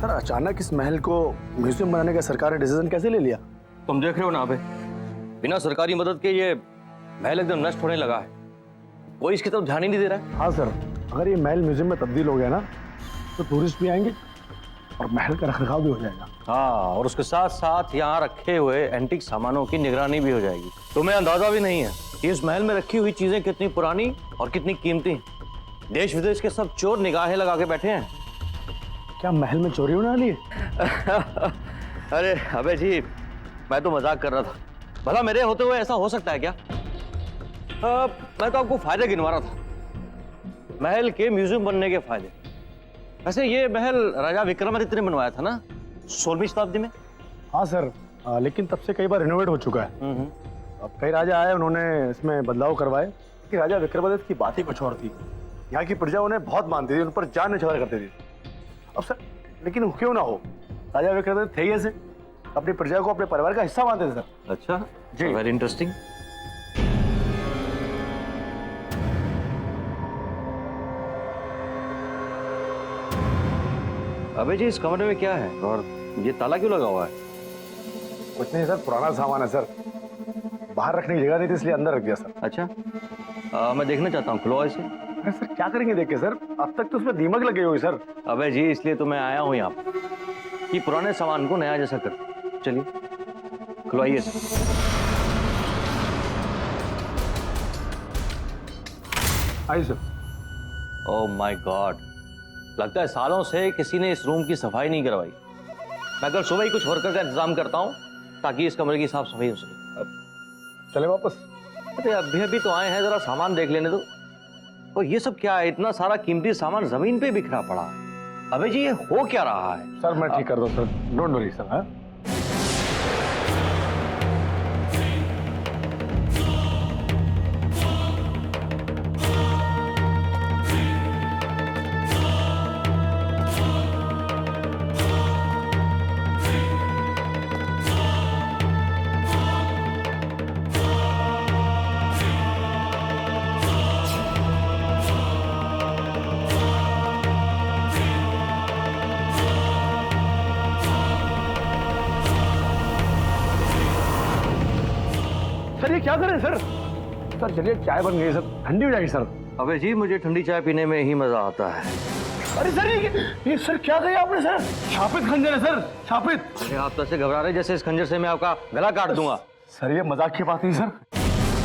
Sir अचानक इस महल को म्यूजियम बनाने का सरकार ने डिसीजन कैसे ले लिया? तुम देख रहे हो ना अबे, बिना सरकारी मदद के ये महल एकदम नष्ट होने लगा है। कोई इसकी तरफ ध्यान ही नहीं दे रहा है। हाँ सर, अगर ये महल म्यूजियम में तब्दील हो गया ना तो टूरिस्ट भी आएंगे और महल का रखरखाव भी हो जाएगा। हाँ, और उसके साथ साथ यहाँ रखे हुए एंटीक सामानों की निगरानी भी हो जाएगी। तुम्हें अंदाजा भी नहीं है कि इस महल में रखी हुई चीजें कितनी पुरानी और कितनी कीमती। देश विदेश के सब चोर निगाहें लगा के बैठे हैं। क्या महल में चोरी होने वाली है? अरे अबे जी, मैं तो मजाक कर रहा था। भला मेरे होते हुए ऐसा हो सकता है क्या? मैं तो आपको फायदे गिनवा रहा था, महल के म्यूजियम बनने के फायदे। वैसे ये महल राजा विक्रमादित्य ने बनवाया था ना 16वीं शताब्दी में? हाँ सर, लेकिन तब से कई बार रिनोवेट हो चुका है। अब कई राजा आए, उन्होंने इसमें बदलाव करवाए कि राजा विक्रमादित्य की बात ही कुछ और थी। यहाँ की प्रजा उन्हें बहुत मानती थी, उन पर जान निछावर करती थी। अब सर लेकिन क्यों ना हो, राजा विक्रमादित्य थे ही ऐसे, अपनी प्रजा को अपने परिवार का हिस्सा मानते थे सर। अच्छा जी, वेरी इंटरेस्टिंग। अबे जी, इस कमरे में क्या है और ये ताला क्यों लगा हुआ है? कुछ नहीं सर, पुराना सामान है सर, बाहर रखने की जगह नहीं थी इसलिए अंदर रख दिया सर। अच्छा, मैं देखना चाहता हूँ, खुलो इसे। अरे सर क्या करेंगे देख के सर, अब तक तो उसमें दीमक लगी हुई सर। अबे जी, इसलिए तो मैं आया हूँ यहाँ पर कि पुराने सामान को नया जैसा कर। चलिए खुलवाइए इसे। आइए सर। ओह माय गॉड, लगता है सालों से किसी ने इस रूम की सफाई नहीं करवाई। मैं कल सुबह ही कुछ वर्कर का इंतजाम करता हूँ ताकि इस कमरे की साफ सफाई हो सके। अब चले वापस? अरे अभी तो आए हैं, जरा सामान देख लेने दो। और ये सब क्या है, इतना सारा कीमती सामान जमीन पे बिखरा पड़ा है। अबे जी, ये हो क्या रहा है? सर मैं ठीक कर दूं सर, डोंट वरी सर। हाँ सर ये क्या करें सर? सर चलिए, चाय बन गई सर, ठंडी हो जाएगी सर। अबे जी, मुझे ठंडी चाय पीने में ही मजा आता है। अरे सर ये सर क्या कहा आपने सर? शापित खंजर है सर, शापित। अरे आप तो ऐसे घबरा रहे जैसे इस खंजर से मैं आपका गला काट दूंगा। सर ये मजाक की बात नहीं सर,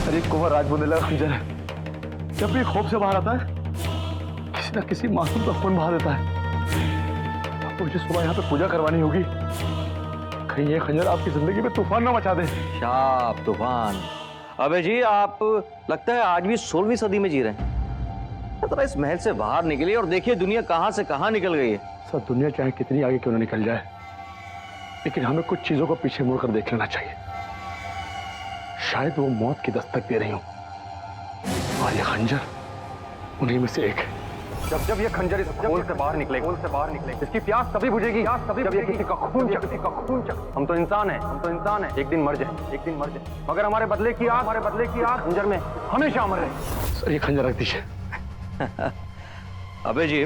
सर ये कुंवर राजबुंदेला का खंजर है। जब भी खोप से बाहर आता है किसी न किसी मासूम का खून बहा देता है। आपको मुझे सुबह यहाँ पे पूजा करवानी होगी, कहीं ये खंजर आपकी जिंदगी में तूफान ना मचा दे। शाप तूफान। अबे जी, आप लगता है आज भी 16वीं सदी में जी रहे हैं। जरा इस महल से बाहर निकलिए और देखिए दुनिया कहां से कहां निकल गई है। सर दुनिया चाहे कितनी आगे क्यों ना निकल जाए, लेकिन हमें कुछ चीजों को पीछे मुड़कर देख लेना चाहिए। शायद वो मौत की दस्तक दे रही हो और ये खंजर उन्हीं में से एक है। जब ये खंजर इस खोल से बाहर निकले, इसकी प्यास तभी बुझेगी जब ये किसी का खून चखे। हम तो इंसान हैं, एक दिन मर जाए, मगर हमारे बदले की आग खंजर में हमेशा अमर रहे। सर ये खंजर रख दीजिए। अबे जी,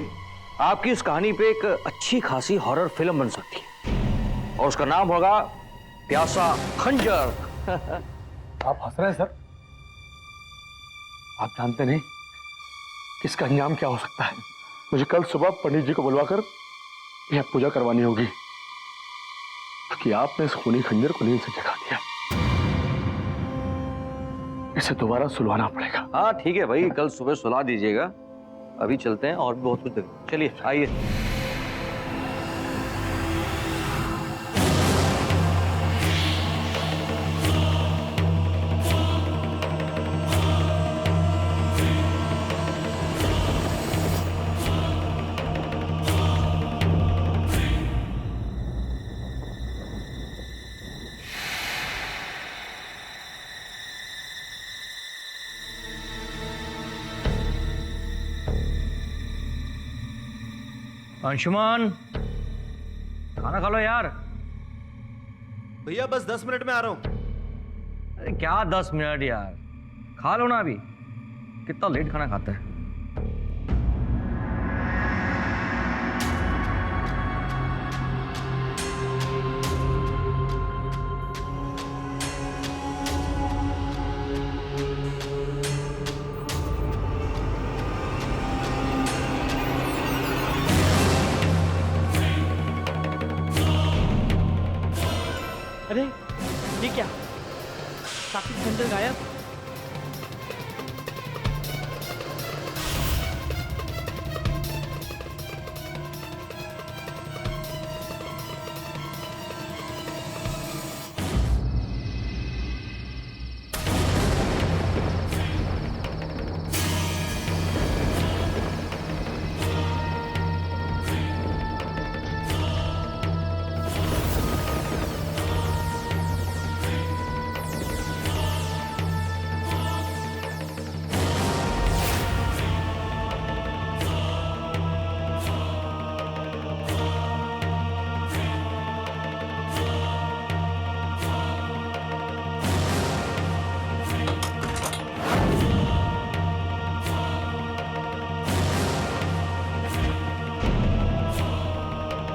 आपकी इस कहानी पे एक अच्छी खासी हॉरर फिल्म बन सकती है और उसका नाम होगा प्यासा खंजर। आप हंस रहे हैं सर? आप जानते नहीं कि इसका अंजाम क्या हो सकता है। मुझे कल सुबह पंडित जी को बुलवाकर यह पूजा करवानी होगी कि आपने इस खूनी खंजर को नींद से जगा दिया। इसे दोबारा सुलवाना पड़ेगा। हाँ ठीक है भाई, कल सुबह सुला दीजिएगा। अभी चलते हैं और भी बहुत कुछ देखें। चलिए आइए। अंशुमान, खाना खा लो यार। भैया बस 10 मिनट में आ रहा हूं। अरे क्या 10 मिनट यार, खा लो ना अभी। कितना लेट खाना खाता है। अरे ये क्या, साकिब खंजर गायब।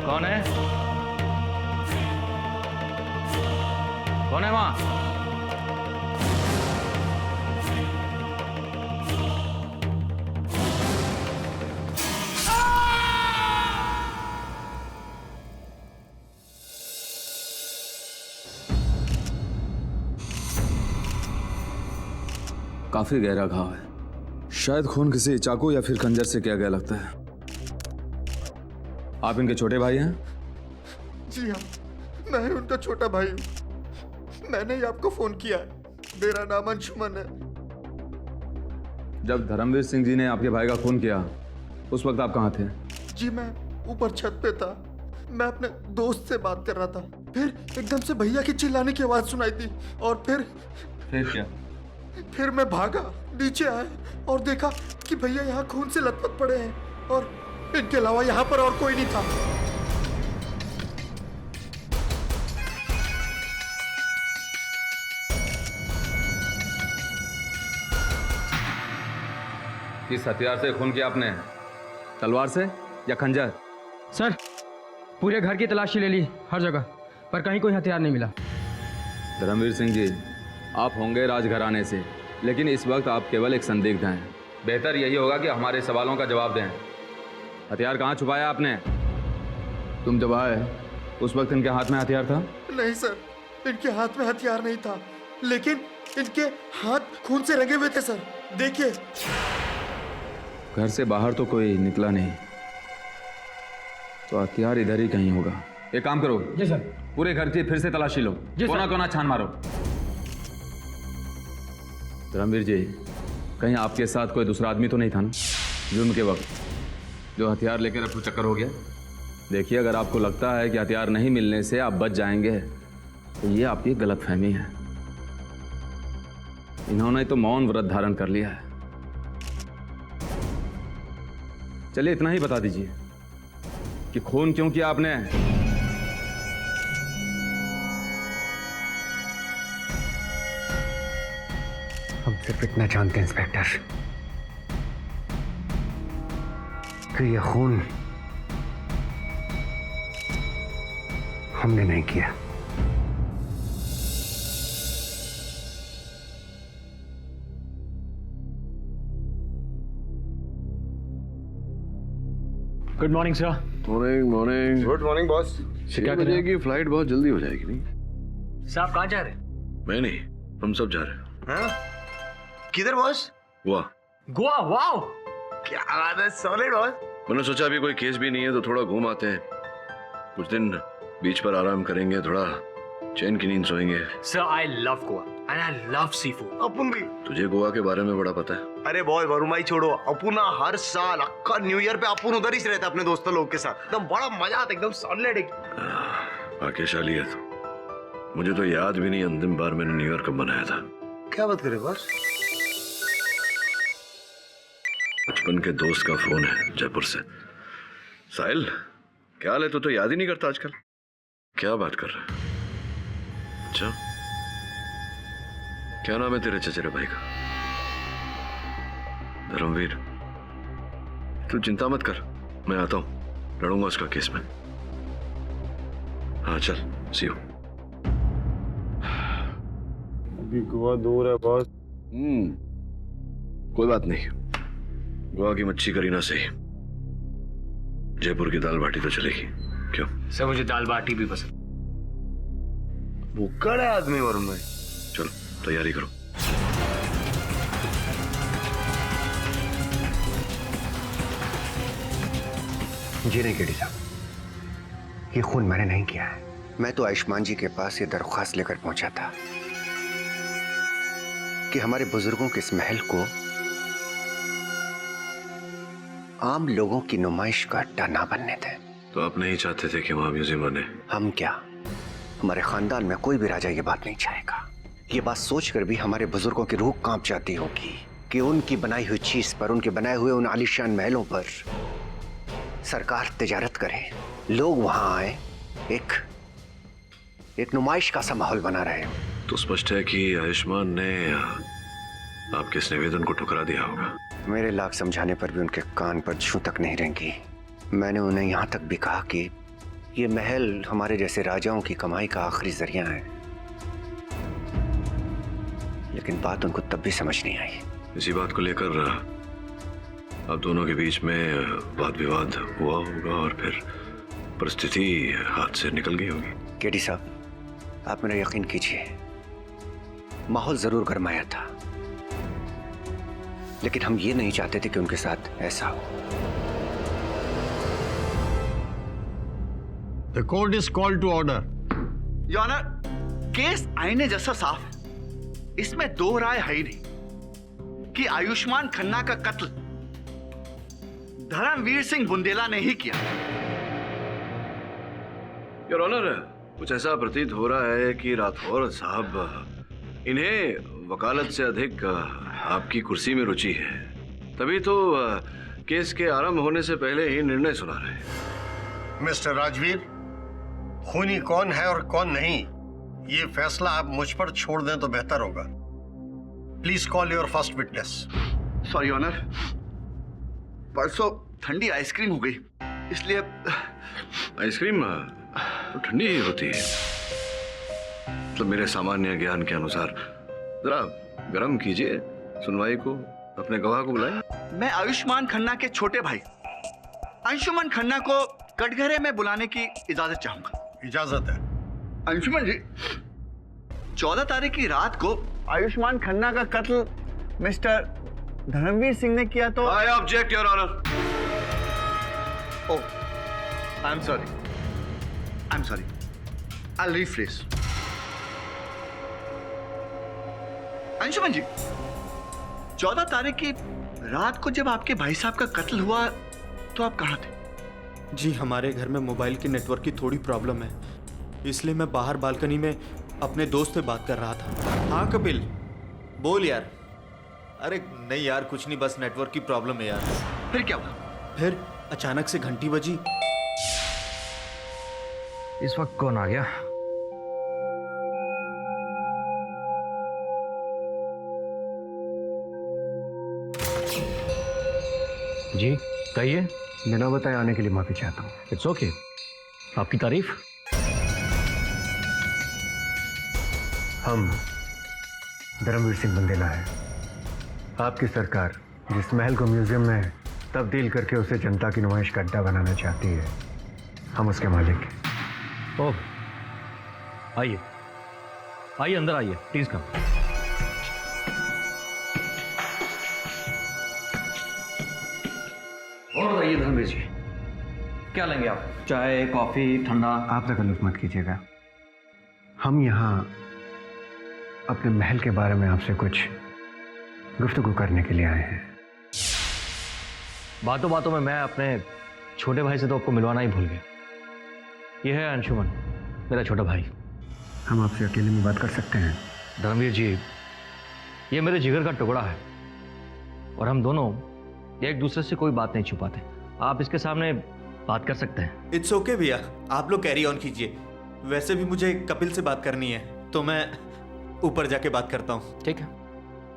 कौन है? कौन है वहां? काफी गहरा घाव है, शायद खून किसी चाकू या फिर खंजर से किया गया लगता है। आप इनके छोटे भाई हैं? जी हाँ, मैं ही उनका छोटा भाई हूँ। मैंने ही आपको फोन किया है। मेरा नाम अंशुमन है। जब धर्मवीर सिंह जी ने आपके भाई का खून किया उस वक्त आप कहाँ थे? जी मैं ऊपर छत पे था। मैं अपने दोस्त से बात कर रहा था। फिर एकदम से भैया की चिल्लाने की आवाज सुनाई दी और फिर क्या? फिर मैं भागा, नीचे आया और देखा कि भैया यहाँ खून से लथपथ पड़े हैं और इनके अलावा यहाँ पर और कोई नहीं था। किस हथियार से खून किया आपने? तलवार से या खंजर? सर पूरे घर की तलाशी ले ली, हर जगह, पर कहीं कोई हथियार नहीं मिला। धर्मवीर सिंह जी, आप होंगे राजघराने से, लेकिन इस वक्त आप केवल एक संदिग्ध हैं। बेहतर यही होगा कि हमारे सवालों का जवाब दें। हथियार कहाँ छुपाया आपने? तुम जब आए उस वक्त इनके हाथ में हथियार था? नहीं सर, इनके हाथ में हथियार नहीं था, लेकिन इनके हाथ खून से रंगे हुए थे सर। देखिए। घर से बाहर तो कोई निकला नहीं, तो हथियार इधर ही कहीं होगा। एक काम करो। जी सर। पूरे घर की फिर से तलाशी लो, कोना कोना छान मारो। धर्मवीर जी, कहीं आपके साथ कोई दूसरा आदमी तो नहीं था ना जुर्म के वक्त, जो हथियार लेकर रफू चक्कर हो गया? देखिए, अगर आपको लगता है कि हथियार नहीं मिलने से आप बच जाएंगे तो ये आपकी गलतफहमी है। इन्होंने तो मौन व्रत धारण कर लिया है। चलिए इतना ही बता दीजिए कि खून क्यों किया आपने? हम सिर्फ इतना जानते हैं इंस्पेक्टर कि यह खून हमने नहीं किया। Good morning sir. Morning morning. Good morning boss. 6 बजे की फ्लाइट बहुत जल्दी हो जाएगी नहीं? साहब कहाँ जा रहे हैं? मैं नहीं, हम सब जा रहे हैं। किधर बॉस? वाह, गोवा। वाओ, क्या बात है, सॉलिड बॉस। मैंने सोचा अभी कोई केस भी नहीं है तो थोड़ा घूम आते हैं। कुछ दिन बीच पर आराम करेंगे, थोड़ा चैन की नींद सोएंगे। Sir I love Goa and I love seafood. अपुन भी। तुझे गोवा के बारे में बड़ा पता है? अरे बॉस वरुमाई छोड़ो, अपुना हर साल अक्का न्यू ईयर पे अपुन उधर ही रहता अपने दोस्तों लोग के साथ। एकदम बड़ा मजा आता, एकदम सॉलिड। भाग्यशाली है तो। मुझे तो याद भी नहीं अंतिम बार मैंने न्यू ईयर कब मनाया था। क्या बात करे बॉस? बचपन के दोस्त का फोन है जयपुर से। साहिल, क्या हाल है? तू तो याद ही नहीं करता आजकल। क्या बात कर रहा है? अच्छा, क्या नाम है तेरे चचेरे भाई का? धर्मवीर। तू चिंता मत कर, मैं आता हूं, लड़ूंगा उसका केस में। हाँ चल, सी यू। अभी गोवा दूर है बॉस। कोई बात नहीं, गोवा की मच्छी करी ना सही, जयपुर की दाल बाटी तो चलेगी। क्यों? सर मुझे दाल बाटी भी पसंद। भुक्कड़ है आदमी वरुण भाई। चलो तैयारी करो। जी नहीं केडी साहब, ये खून मैंने नहीं किया है। मैं तो आयुष्मान जी के पास ये दरख्वास्त लेकर पहुंचा था कि हमारे बुजुर्गों के इस महल को आम लोगों की नुमाइश का अड्डा ना बनने दें। तो आप नहीं चाहते थे कि वहां म्यूजियम बने? हम क्या, हमारे खानदान में कोई भी राजा ये बात नहीं चाहेगा। ये बात सोचकर भी हमारे बुजुर्गों की रूह कांप जाती होगी कि उनकी बनाई हुई चीज पर, उनके बनाए हुए उन आलीशान महलों पर सरकार तिजारत करे, लोग वहां आए, एक नुमाइश का सा माहौल बना रहे। तो स्पष्ट है कि आयुष्मान ने आपके इस निवेदन को ठुकरा दिया होगा। मेरे लाख समझाने पर भी उनके कान पर जूं तक नहीं रेंगी। मैंने उन्हें यहां तक भी कहा कि ये महल हमारे जैसे राजाओं की कमाई का आखिरी जरिया है, लेकिन बात उनको तब भी समझ नहीं आई। इसी बात को लेकर आप दोनों के बीच में वाद विवाद हुआ होगा और फिर परिस्थिति हाथ से निकल गई होगी। केडी साहब, आप मेरा यकीन कीजिए, माहौल जरूर गरमाया था, लेकिन हम ये नहीं चाहते थे कि उनके साथ ऐसा हो। The court is called to order. Your Honor, case आईने जैसा साफ है। इसमें दो राय है ही नहीं कि आयुष्मान खन्ना का कत्ल धर्मवीर सिंह बुंदेला ने ही किया। योर ऑनर, कुछ ऐसा प्रतीत हो रहा है कि राठौर साहब इन्हें वकालत से अधिक आपकी कुर्सी में रुचि है, तभी तो केस के आरंभ होने से पहले ही निर्णय सुना रहे हैं। मिस्टर राजवीर, खूनी कौन है और कौन नहीं, ये फैसला आप मुझ पर छोड़ दें तो बेहतर होगा। Please call your first witness. Sorry honour, परसों ठंडी आइसक्रीम हो गई, इसलिए। आइसक्रीम तो ठंडी ही होती है, मतलब मेरे सामान्य ज्ञान के अनुसार। जरा गर्म कीजिए, सुनवाई को, अपने गवाह को बुलाएं। मैं आयुष्मान खन्ना के छोटे भाई अंशुमन खन्ना को कटघरे में बुलाने की इजाजत चाहूंगा। इजाजत है। अंशुमन जी, 14 तारीख की रात को आयुष्मान खन्ना का कत्ल मिस्टर धर्मवीर सिंह ने किया तो। I object your honour. Oh, I am sorry, I will rephrase. Anshuman ji, 14 तारीख की रात को जब आपके भाई साहब का कत्ल हुआ तो आप कहां थे? जी, हमारे घर में मोबाइल की नेटवर्क की थोड़ी प्रॉब्लम है, इसलिए मैं बाहर बालकनी में अपने दोस्त से बात कर रहा था। हाँ कपिल, बोल यार। अरे नहीं यार, कुछ नहीं, बस नेटवर्क की प्रॉब्लम है यार। फिर क्या हुआ? फिर अचानक से घंटी बजी। इस वक्त कौन आ गया? जी कहिए। बिना बताए आने के लिए माफी चाहता हूँ। इट्स ओके, आपकी तारीफ। हम धर्मवीर सिंह बुंदेला है। आपकी सरकार जिस महल को म्यूजियम में तब्दील करके उसे जनता की नुमाइश का अड्डा बनाना चाहती है, हम उसके मालिक हैं। ओह, आइए आइए, अंदर आइए, प्लीज कम। और बताइए धर्मवीर जी, क्या लेंगे आप? चाय, कॉफी, ठंडा? आप तकल्लुफ मत कीजिएगा। हम यहाँ अपने महल के बारे में आपसे कुछ गुफ्तगू करने के लिए आए हैं। बातों बातों में मैं अपने छोटे भाई से तो आपको मिलवाना ही भूल गया। ये है अंशुमन, मेरा छोटा भाई। हम आपसे अकेले में बात कर सकते हैं? धर्मवीर जी, ये मेरे जिगर का टुकड़ा है और हम दोनों एक दूसरे से कोई बात नहीं छुपाते। आप इसके सामने बात कर सकते हैं। इट्स ओके भैया, आप लोग कैरी ऑन कीजिए। वैसे भी मुझे कपिल से बात करनी है, तो मैं ऊपर जाके बात करता हूँ। ठीक है।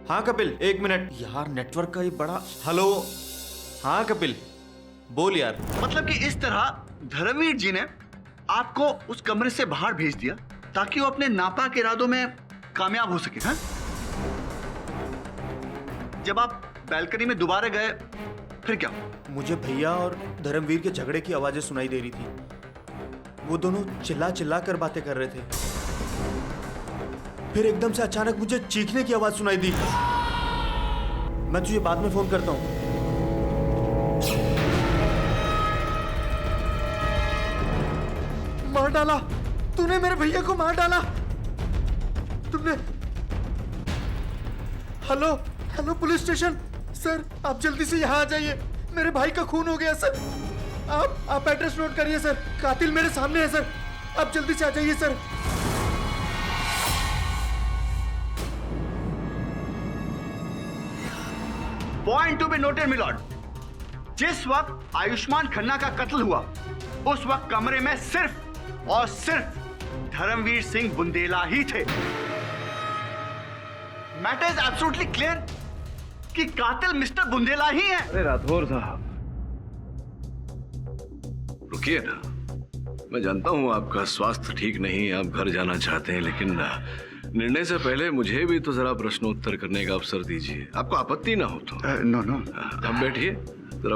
हाँ कपिल, एक मिनट यार, नेटवर्क का ही बड़ा। हेलो, हाँ कपिल, बोल यार। मतलब कि इस तरह धर्मवीर जी ने आपको उस कमरे से बाहर भेज दिया ताकि वो अपने नापाक इरादों में कामयाब हो सके। हाँ? जब आप बैल्कनी में दोबारा गए फिर क्या? मुझे भैया और धर्मवीर के झगड़े की आवाजें सुनाई दे रही थी। वो दोनों चिल्ला चिल्ला कर बातें कर रहे थे। फिर एकदम से अचानक मुझे चीखने की आवाज सुनाई दी। मैं तुझे बाद में फोन करता हूँ। मार डाला तूने, मेरे भैया को मार डाला तुमने। Hello hello police station. Sir आप जल्दी से यहाँ आ जाइए, मेरे भाई का खून हो गया सर। आप एड्रेस नोट करिए सर, कातिल मेरे सामने है सर, आप जल्दी से आ जाइए sir. Point to be noted milord, जिस वक्त आयुष्मान खन्ना का कत्ल हुआ उस वक्त कमरे में सिर्फ और सिर्फ धर्मवीर सिंह बुंदेला ही थे। मैटर इज एब्सोल्युटली क्लियर कि कातिल मिस्टर बुंदेला ही है। अरे राठौर साहब रुकिए ना, मैं जानता हूं आपका स्वास्थ्य ठीक नहीं है, आप घर जाना चाहते हैं, लेकिन निर्णय से पहले मुझे भी तो जरा प्रश्नोत्तर करने का अवसर दीजिए, आपको आपत्ति ना हो तो। नो नो, अब बैठिए जरा।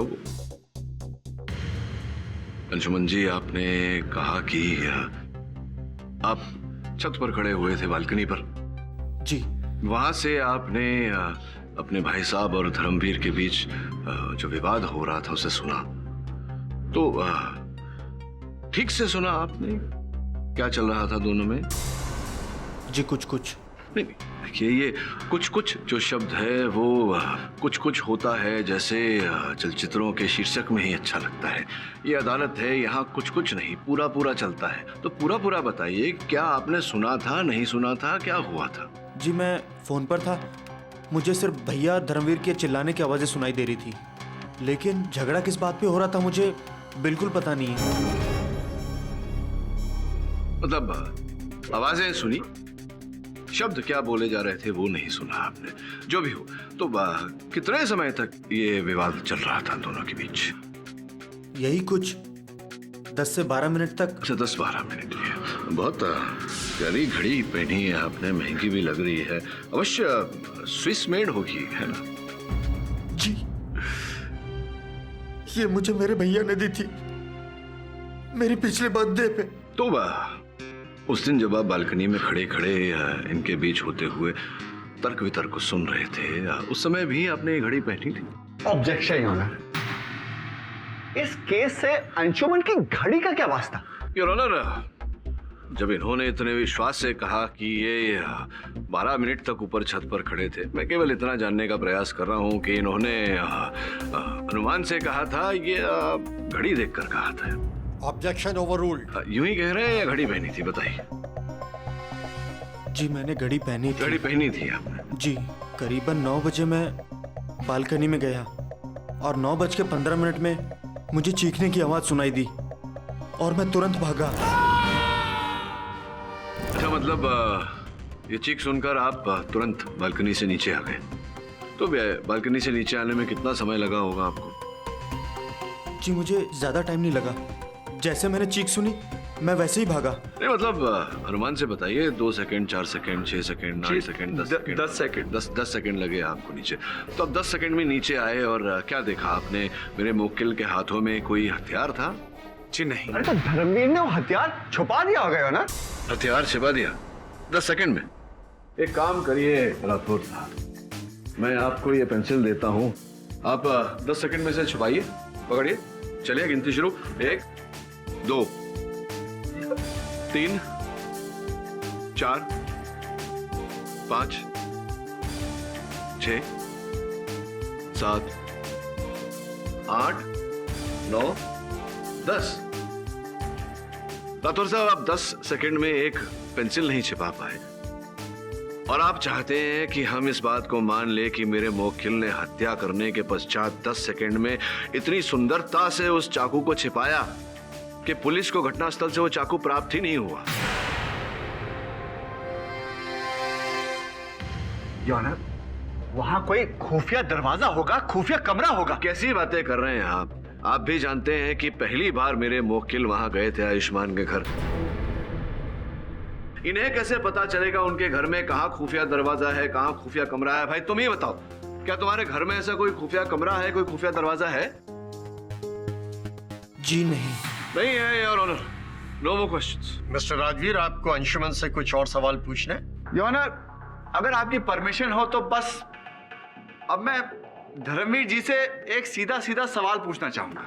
अंशुमन जी, आपने कहा कि आप छत पर खड़े हुए थे, बालकनी पर। जी। वहां से आपने अपने भाई साहब और धर्मवीर के बीच जो विवाद हो रहा था उसे सुना, तो ठीक से सुना आपने? क्या चल रहा था दोनों में? जी कुछ कुछ नहीं, देखिए ये कुछ कुछ जो शब्द है वो कुछ कुछ होता है जैसे चलचित्रों के शीर्षक में ही अच्छा लगता है। ये अदालत है, यहाँ कुछ कुछ नहीं पूरा पूरा चलता है। तो पूरा पूरा बताइए, क्या आपने सुना था, नहीं सुना था, क्या हुआ था? जी मैं फोन पर था, मुझे सिर्फ भैया धर्मवीर के चिल्लाने की आवाजें सुनाई दे रही थी, लेकिन झगड़ा किस बात पे हो रहा था मुझे बिल्कुल पता नहीं है। मतलब आवाजें सुनी, शब्द क्या बोले जा रहे थे वो नहीं सुना आपने। जो भी हो, तो कितने समय तक ये विवाद चल रहा था दोनों के बीच? यही कुछ 10 से 12 मिनट तक। अच्छा 10-12 मिनट ही। बहुत प्यारी घड़ी पहनी है आपने, महंगी भी लग रही है, अवश्य स्विस मेड होगी, है ना? जी, ये मुझे मेरे भैया ने दी थी मेरी पिछले बर्थडे पे। तो उस दिन जब आप बालकनी में खड़े खड़े इनके बीच होते हुए तर्क वितर्क को सुन रहे थे, उस समय भी आपने ये घड़ी पहनी थी? ऑब्जेक्शन ऑनर, इस केस से अंशुमन की घड़ी का क्या वास्ता? योर ऑनर, जब इन्होंने इतने विश्वास से कहा कि ये 12 मिनट तक ऊपर छत पर खड़े थे, मैं केवल इतना जानने का प्रयास कर रहा हूं कि इन्होंने अनुमान से कहा था, ये घड़ी देखकर कहा था। Objection overruled. यूं ही कह रहे हैं या घड़ी पहनी थी, बताइए। जी मैंने घड़ी पहनी थी। घड़ी पहनी थी आपने? जी, करीबन 9 बजे मैं बालकनी में गया और 9:15 में मुझे चीखने की आवाज सुनाई दी और मैं तुरंत भागा। अच्छा, मतलब ये चीख सुनकर आप तुरंत बालकनी से नीचे आ गए। तो बालकनी से नीचे आने में कितना समय लगा होगा आपको? जी मुझे ज्यादा टाइम नहीं लगा, जैसे मैंने चीख सुनी मैं वैसे ही भागा। नहीं मतलब अनुमान से बताइए, 2 second, 4 second, 6 second, 8 second, 10 second. 10 second लगे आपको नीचे। तो अब 10 सेकंड में नीचे आए और क्या देखा आपने? मेरे मुवक्किल के हाथों में कोई हथियार था? जी नहीं। अरे तो धर्मवीर ने वो हथियार छुपा दिया होगा ना? हथियार छिपा दिया 10 सेकंड में? एक काम करिए राठौर साहब, मैं आपको ये पेंसिल देता हूँ, आप 10 सेकंड में से छुपाइए, पकड़िए, चलिए गिनती शुरू। 1 2 3 4 5 6 7 8 9 10। राठौर साहब, आप 10 सेकंड में एक पेंसिल नहीं छिपा पाए और आप चाहते हैं कि हम इस बात को मान ले कि मेरे मुवक्किल ने हत्या करने के पश्चात 10 सेकंड में इतनी सुंदरता से उस चाकू को छिपाया कि पुलिस को घटनास्थल से वो चाकू प्राप्त ही नहीं हुआ। योनर, वहां कोई खुफिया दरवाजा होगा, खुफिया कमरा होगा। कैसी बातें कर रहे हैं आप? आप भी जानते हैं कि पहली बार मेरे मुवक्किल वहां गए थे आयुष्मान के घर। इन्हें कैसे पता चलेगा उनके घर में कहाँ खुफिया दरवाजा है, कहाँ खुफिया कमरा है? भाई तुम ही बताओ, क्या तुम्हारे घर में ऐसा कोई खुफिया कमरा है, कोई खुफिया दरवाजा है? जी नहीं। नहीं है your honour, no more questions. Mister Rajveer, आपको अंशुमन से कुछ और सवाल पूछने? योर ऑनर, अगर आपकी परमिशन हो तो बस अब मैं धर्मवीर जी से एक सीधा सीधा सवाल पूछना चाहूंगा।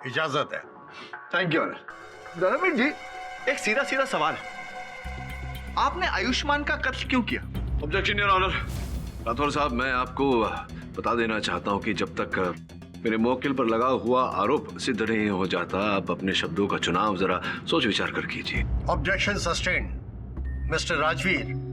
इजाजत है। Thank you honour. Dharmveer ji, एक सीधा सीधा सवाल है, आपने आयुष्मान का कत्ल क्यों किया? Objection your honour. राठौर साहब, मैं आपको बता देना चाहता हूं कि जब तक मेरे मौकिल पर लगा हुआ आरोप सिद्ध नहीं हो जाता, आप अपने शब्दों का चुनाव जरा सोच विचार कर कीजिए। Objection sustained. मिस्टर राजवीर,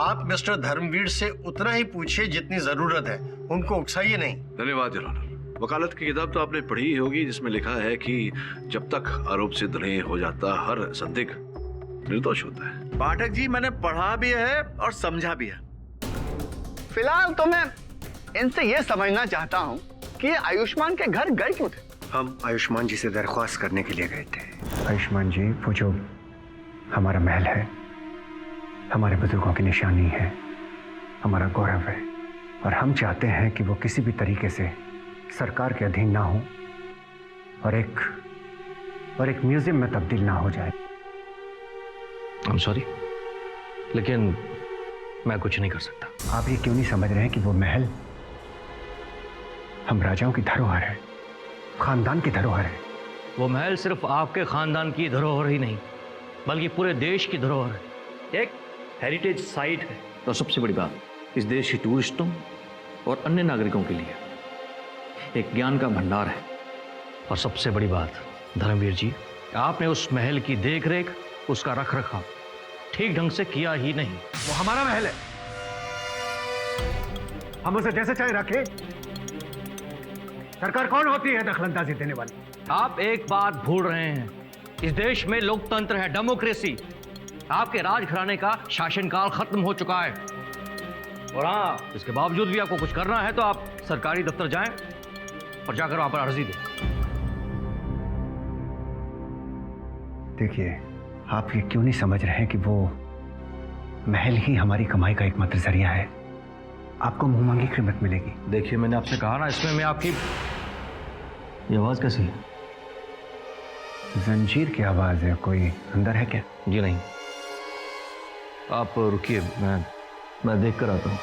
आप मिस्टर धर्मवीर से उतना ही पूछिए जितनी जरूरत है, उनको उकसाइए नहीं। धन्यवाद योर ऑनर। वकालत की किताब तो आपने पढ़ी ही होगी, जिसमें लिखा है कि जब तक आरोप सिद्ध नहीं हो जाता, हर संदिग्ध निर्दोष होता है। पाठक जी, मैंने पढ़ा भी है और समझा भी है। फिलहाल तो मैं इनसे यह समझना चाहता हूँ कि आयुष्मान के घर गए क्यों थे? हम आयुष्मान जी से दरख्वास्त करने के लिए गए थे। आयुष्मान जी, वो जो हमारा महल है, हमारे बुजुर्गों की निशानी है, हमारा गौरव है, और हम चाहते हैं कि वो किसी भी तरीके से सरकार के अधीन ना हो और एक म्यूजियम में तब्दील ना हो जाए। I'm sorry, लेकिन मैं कुछ नहीं कर सकता। आप ये क्यों नहीं समझ रहे हैं कि वो महल हम राजाओं की धरोहर है, खानदान की धरोहर है। वो महल सिर्फ आपके खानदान की धरोहर ही नहीं, बल्कि पूरे देश की धरोहर है। एक हेरिटेज साइट है, और सबसे बड़ी बात, इस देश के टूरिस्टों और अन्य नागरिकों के लिए एक ज्ञान का भंडार है। और सबसे बड़ी बात धर्मवीर जी, आपने उस महल की देखरेख, उसका रख रखाव ठीक ढंग से किया ही नहीं। वो हमारा महल है, हम उसे जैसे चाहे रखें। सरकार कौन होती है दखलंदाजी देने वाली? आप एक बात भूल रहे हैं, इस देश में लोकतंत्र है, डेमोक्रेसी। आपके राजघराने का शासनकाल खत्म हो चुका है। और हाँ, इसके बावजूद भी आपको कुछ करना है तो आप सरकारी दफ्तर जाएं और जाकर वहां पर अर्जी दें। देखिए, आप ये क्यों नहीं समझ रहे हैं कि वो महल ही हमारी कमाई का एकमात्र जरिया है। आपको मुंह मांगी कीमत मिलेगी। देखिए, मैंने आपसे कहा ना, इसमें मैं आपकी ये आवाज कैसी है? जंजीर की आवाज है। कोई अंदर है क्या? जी नहीं, आप रुकिए, मैं देख कर आता हूं।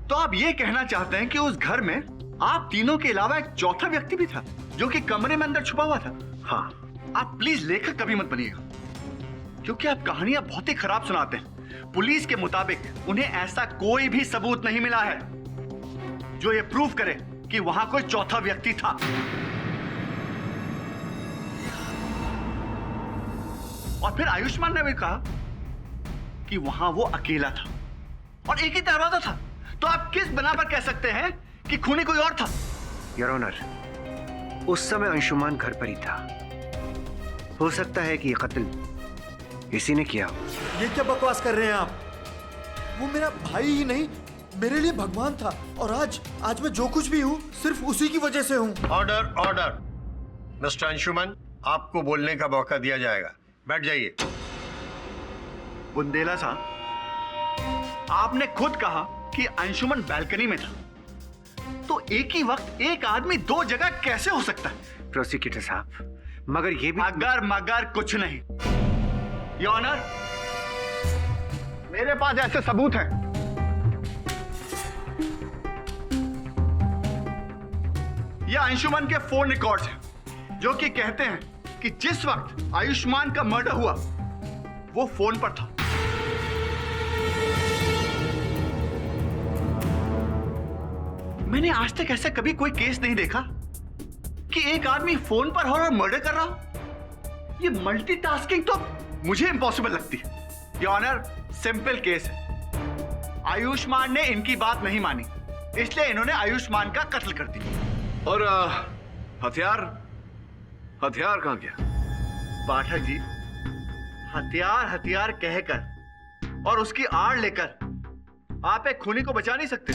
तो आप ये कहना चाहते हैं कि उस घर में आप तीनों के अलावा एक चौथा व्यक्ति भी था, जो कि कमरे में अंदर छुपा हुआ था? हाँ। आप प्लीज लेखक कभी मत बनिएगा, क्योंकि आप कहानियां बहुत ही खराब सुनाते हैं। पुलिस के मुताबिक उन्हें ऐसा कोई भी सबूत नहीं मिला है जो ये प्रूव करे कि वहां कोई चौथा व्यक्ति था। और फिर आयुष्मान ने भी कहा कि वहां वो अकेला था और एक ही दरवाजा था। तो आप किस बना पर कह सकते हैं कि खूनी कोई और था? योर ऑनर, उस समय अंशुमान घर पर ही था। हो सकता है कि ये कत्ल इसी ने किया हो। ये क्या बकवास कर रहे हैं आप? वो मेरा भाई ही नहीं, मेरे लिए भगवान था, और आज मैं जो कुछ भी हूँ सिर्फ उसी की वजह से हूँ। Order, order. मिस्टर अंशुमन, आपको बोलने का मौका दिया जाएगा। बैठ जाइए। बुंदेला साहब, आपने खुद कहा कि अंशुमन बालकनी में था, तो एक ही वक्त एक आदमी दो जगह कैसे हो सकता है? प्रोसिक्यूटर साहब, मगर ये भी अगर मगर कुछ नहीं। योर ऑनर, मेरे पास ऐसे सबूत हैं। ये अंशुमन के फोन रिकॉर्ड्स हैं, जो कि कहते हैं कि जिस वक्त आयुष्मान का मर्डर हुआ वो फोन पर था। मैंने आज तक ऐसा कभी कोई केस नहीं देखा कि एक आदमी फोन पर हो और मर्डर कर रहा हो। ये मल्टीटास्किंग तो मुझे इम्पॉसिबल लगती है। योर ऑनर, सिंपल केस है। आयुष्मान ने इनकी बात नहीं मानी, इसलिए इन्होंने आयुष्मान का कत्ल कर दिया। और हथियार कहां गया? पाठक जी, हथियार हथियार कहकर और उसकी आड़ लेकर आप एक खूनी को बचा नहीं सकते।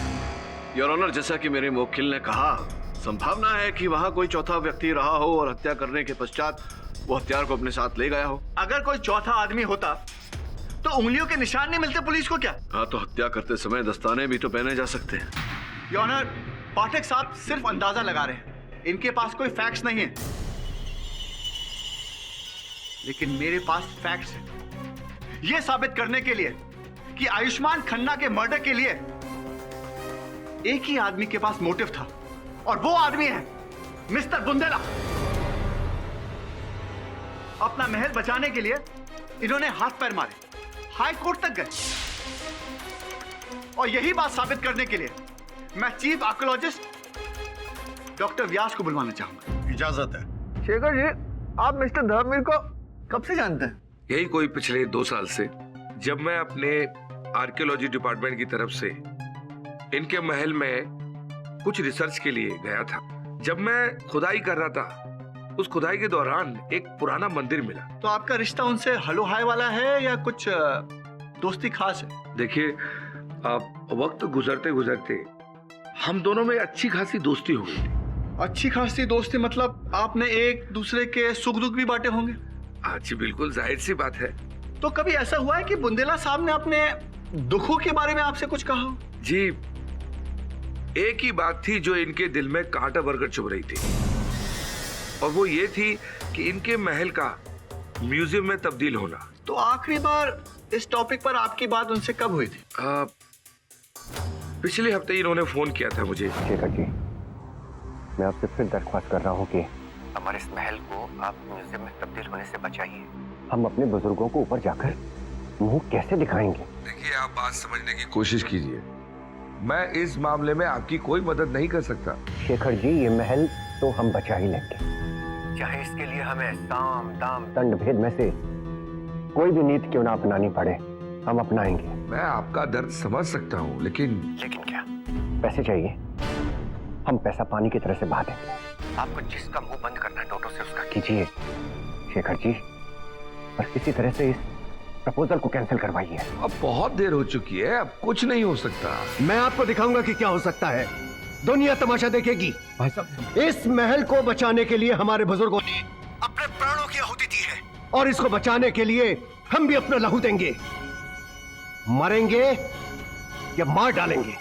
योर ऑनर, जैसा कि मेरे वकील ने कहा, संभावना है कि वहां कोई चौथा व्यक्ति रहा हो और हत्या करने के पश्चात वो हथियार को अपने साथ ले गया हो। अगर कोई चौथा आदमी होता तो उंगलियों के निशान नहीं मिलते पुलिस को क्या? हाँ, तो हत्या करते समय दस्ताने भी तो पहने जा सकते हैं। योर ऑनर, पाठक साहब सिर्फ अंदाजा लगा रहे हैं, इनके पास कोई फैक्ट्स नहीं है। लेकिन मेरे पास फैक्ट्स हैं यह साबित करने के लिए कि आयुष्मान खन्ना के मर्डर के लिए एक ही आदमी के पास मोटिव था, और वो आदमी है मिस्टर बुंदेला। अपना महल बचाने के लिए इन्होंने हाथ पैर मारे, हाई कोर्ट तक गए, और यही बात साबित करने के लिए मैं चीफ आर्कियोलॉजिस्ट डॉक्टर व्यास को बुलवाना चाहूंगा। इजाजत है। शेखर जी, आप मिस्टर धर्मवीर को कब से जानते हैं? यही कोई पिछले 2 साल से, जब मैं अपने आर्कियोलॉजी डिपार्टमेंट की तरफ से इनके महल में कुछ रिसर्च के लिए गया था। जब मैं खुदाई कर रहा था, उस खुदाई के दौरान एक पुराना मंदिर मिला। तो आपका रिश्ता उनसे हलो हाय वाला है या कुछ दोस्ती खास है? देखिए, आप वक्त गुजरते गुजरते हम दोनों में अच्छी खासी दोस्ती हो गई थी। अच्छी खासी दोस्ती मतलब आपने एक दूसरे के सुख दुख भी बांटे होंगे? हाँ जी, बिल्कुल जाहिर सी बात है। तो कभी ऐसा हुआ है कि बुंदेला साहब ने अपने दुखों के बारे में आपसे कुछ कहा हो? जी, एक ही बात थी जो इनके दिल में कांटा बरकर चुभ रही थी, और वो ये थी कि इनके महल का म्यूजियम में तब्दील होना। तो आखिरी बार इस टॉपिक पर आपकी बात उनसे कब हुई थी? पिछले हफ्ते इन्होंने फोन किया था मुझे। शेखर जी, मैं आपसे फिर दरख्वास्त कर रहा हूँ कि हमारे इस महल को आप म्यूजियम में तब्दील होने से बचाइए। हम अपने बुजुर्गों को ऊपर जाकर मुंह कैसे दिखाएंगे? देखिए, आप बात समझने की कोशिश कीजिए। मैं इस मामले में आपकी कोई मदद नहीं कर सकता। शेखर जी, ये महल तो हम बचा ही लेंगे, चाहे इसके लिए हमें साम दाम दंड भेद में से कोई भी नीति क्यों ना अपनानी पड़े, हम अपनाएंगे। मैं आपका दर्द समझ सकता हूँ, लेकिन क्या? पैसे चाहिए? हम पैसा पानी की तरह से बहा देंगे। आपको जिसका मुंह बंद करना है नोटों से उसका कीजिए शेखर जी, और किसी तरह से इस प्रपोजल को कैंसिल करवाइए। अब बहुत देर हो चुकी है, अब कुछ नहीं हो सकता। मैं आपको दिखाऊंगा कि क्या हो सकता है। दुनिया तमाशा देखेगी। भाई साहब, इस महल को बचाने के लिए हमारे बुजुर्गों ने अपने प्राणों की आहुति दी है, और इसको बचाने के लिए हम भी अपना लहू देंगे। मरेंगे या मार डालेंगे।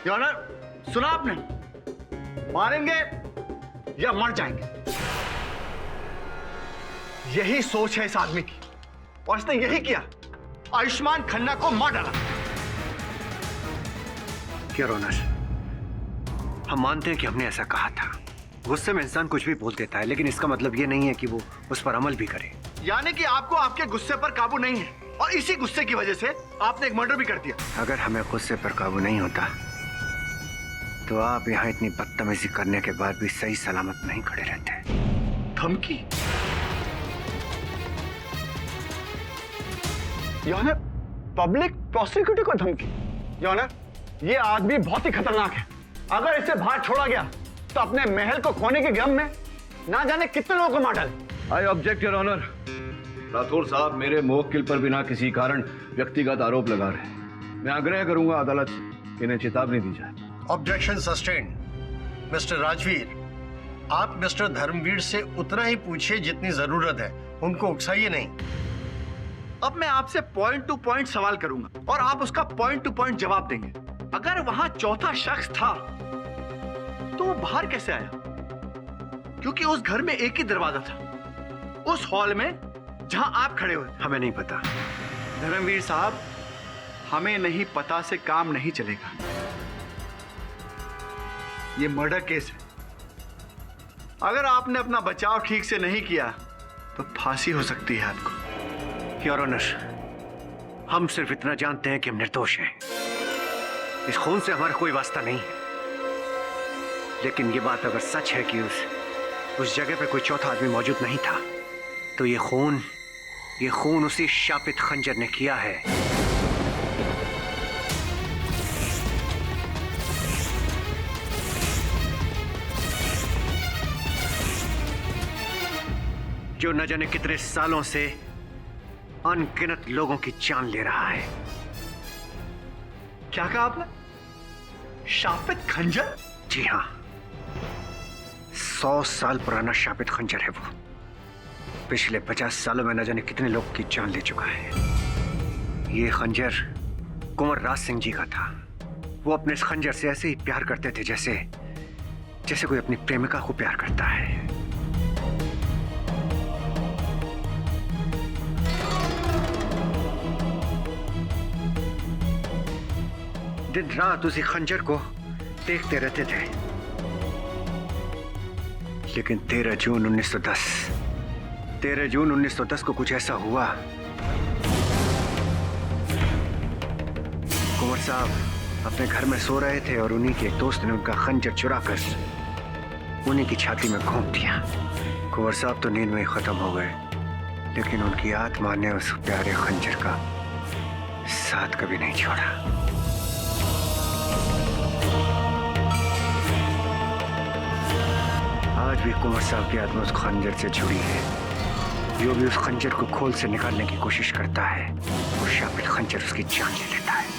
योर ऑनर, सुना आपने? मारेंगे या मर जाएंगे, यही सोच है इस आदमी की, और इसने यही किया। आयुष्मान खन्ना को मार डाला। क्या रोनर, हम मानते हैं कि हमने ऐसा कहा था। गुस्से में इंसान कुछ भी बोल देता है, लेकिन इसका मतलब ये नहीं है कि वो उस पर अमल भी करे। यानी कि आपको आपके गुस्से पर काबू नहीं है, और इसी गुस्से की वजह से आपने एक मर्डर भी कर दिया। अगर हमें गुस्से पर काबू नहीं होता तो आप यहाँ इतनी बदतमीजी करने के बाद भी सही सलामत नहीं खड़े रहते। धमकी? योर ऑनर, पब्लिक प्रोसिक्यूटर को धमकी? योर ऑनर, ये आदमी बहुत ही खतरनाक है। अगर इसे बाहर छोड़ा गया तो अपने महल को खोने के गम में ना जाने कितने लोगों को मार डाले। I object your honour. Rathore साहब मेरे मुवक्किल पर बिना किसी कारण व्यक्तिगत आरोप लगा रहे हैं। मैं आग्रह करूंगा अदालत से कि इन्हें चेतावनी दी जाए। Objection sustained. मिस्टर राजवीर, आप मिस्टर धर्मवीर से उतना ही पूछिए जितनी जरूरत है, उनको उकसाइए नहीं। अब मैं आपसे पॉइंट टू पॉइंट सवाल करूंगा और आप उसका पॉइंट टू पॉइंट जवाब देंगे। अगर वहां चौथा शख्स था तो वो बाहर कैसे आया? क्योंकि उस घर में एक ही दरवाजा था, उस हॉल में जहां आप खड़े हुए। हमें नहीं पता। धर्मवीर साहब, हमें नहीं पता से काम नहीं चलेगा। ये मर्डर केस है। अगर आपने अपना बचाव ठीक से नहीं किया तो फांसी हो सकती है आपको। योर ऑनर, हम सिर्फ इतना जानते हैं कि हम निर्दोष हैं। इस खून से हमारा कोई वास्ता नहीं है। लेकिन ये बात अगर सच है कि उस जगह पे कोई चौथा आदमी मौजूद नहीं था, तो ये खून उसी शापित खंजर ने किया है। जो न जाने कितने सालों से अनगिनत लोगों की जान ले रहा है। क्या कहा आपने? शापित खंजर? जी हाँ, 100 साल पुराना शापित खंजर है वो। पिछले 50 सालों में न जाने कितने लोग की जान ले चुका है। ये खंजर कुंवर राज सिंह जी का था। वो अपने इस खंजर से ऐसे ही प्यार करते थे जैसे जैसे कोई अपनी प्रेमिका को प्यार करता है। दिन रात उसी खंजर को देखते रहते थे। लेकिन 13 जून 1910 को कुछ ऐसा हुआ। कुंवर साहब अपने घर में सो रहे थे और उन्हीं के एक दोस्त ने उनका खंजर चुराकर उन्हीं की छाती में घोंप दिया। कुंवर साहब तो नींद में ही खत्म हो गए, लेकिन उनकी आत्मा ने उस प्यारे खंजर का साथ कभी नहीं छोड़ा। आज भी कुंवर साहब की आत्मा उस खंजर से जुड़ी है। जो भी उस खंजर को खोल से निकालने की कोशिश करता है, वो शापित खंजर उसकी जान ले लेता है।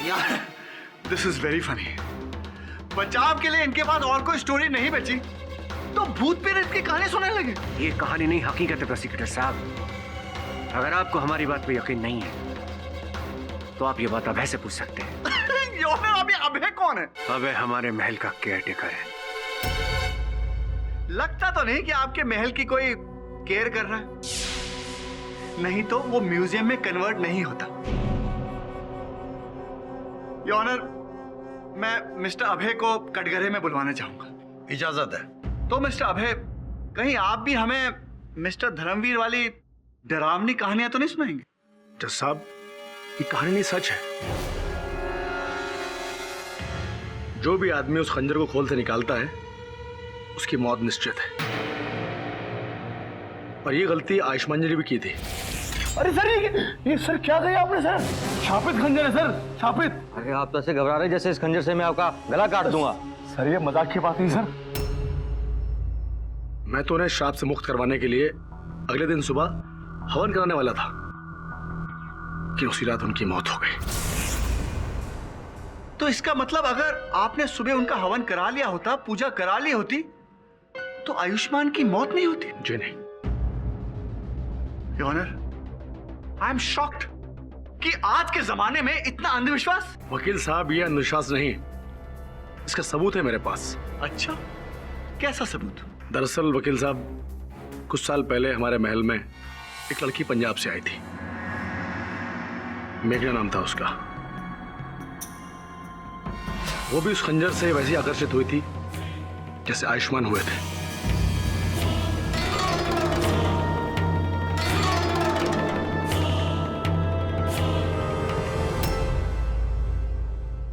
यार, दिस इज वेरी फनी। बचाव के लिए इनके पास और कोई स्टोरी नहीं बची तो भूत प्रेत की कहानी सुनाने लगे। ये कहानी नहीं, हकीकत है प्रोसिक्यूटर साहब। अगर आपको हमारी बात पे यकीन नहीं है तो आप ये बात अभय से पूछ सकते हैं। अभी अभय कौन है? अभय हमारे महल का केयरटेकर है। लगता तो नहीं कि आपके महल की कोई केयर कर रहा है, नहीं तो वो म्यूजियम में कन्वर्ट नहीं होता। योर ऑनर, मैं मिस्टर अभय को कटघरे में बुलवाना चाहूंगा। इजाजत है। तो मिस्टर अभय, कहीं आप भी हमें मिस्टर धर्मवीर वाली डरावनी कहानियां तो नहीं सुनाएंगे? जज साहब, ये कहानी नहीं सच है। जो भी आदमी उस खंजर को खोल से निकालता है उसकी मौत निश्चित है। और ये गलती आयुष्मान जी ने भी की थी। अरे सर, ये सर क्या कहा आपने सर? शापित खंजर है सर, शापित। अरे आप तो ऐसे घबरा रहे जैसे इस खंजर से मैं आपका गला काट दूंगा। सर ये मजाक की बात नहीं सर। मैं तो उन्हें श्राप से मुक्त करवाने के लिए अगले दिन सुबह हवन कराने वाला था कि उसी रात उनकी मौत हो गई। तो इसका मतलब अगर आपने सुबह उनका हवन करा लिया होता, पूजा करा ली होती, तो आयुष्मान की मौत नहीं होती। जी नहीं। Your honour, I am shocked कि आज के जमाने में इतना अंधविश्वास। वकील साहब, ये अंधविश्वास नहीं, इसका सबूत है मेरे पास। अच्छा, कैसा सबूत? दरअसल वकील साहब, कुछ साल पहले हमारे महल में एक लड़की पंजाब से आई थी। मेघना नाम था उसका। वो भी उस खंजर से वैसे ही आकर्षित हुई थी जैसे आयुष्मान हुए थे।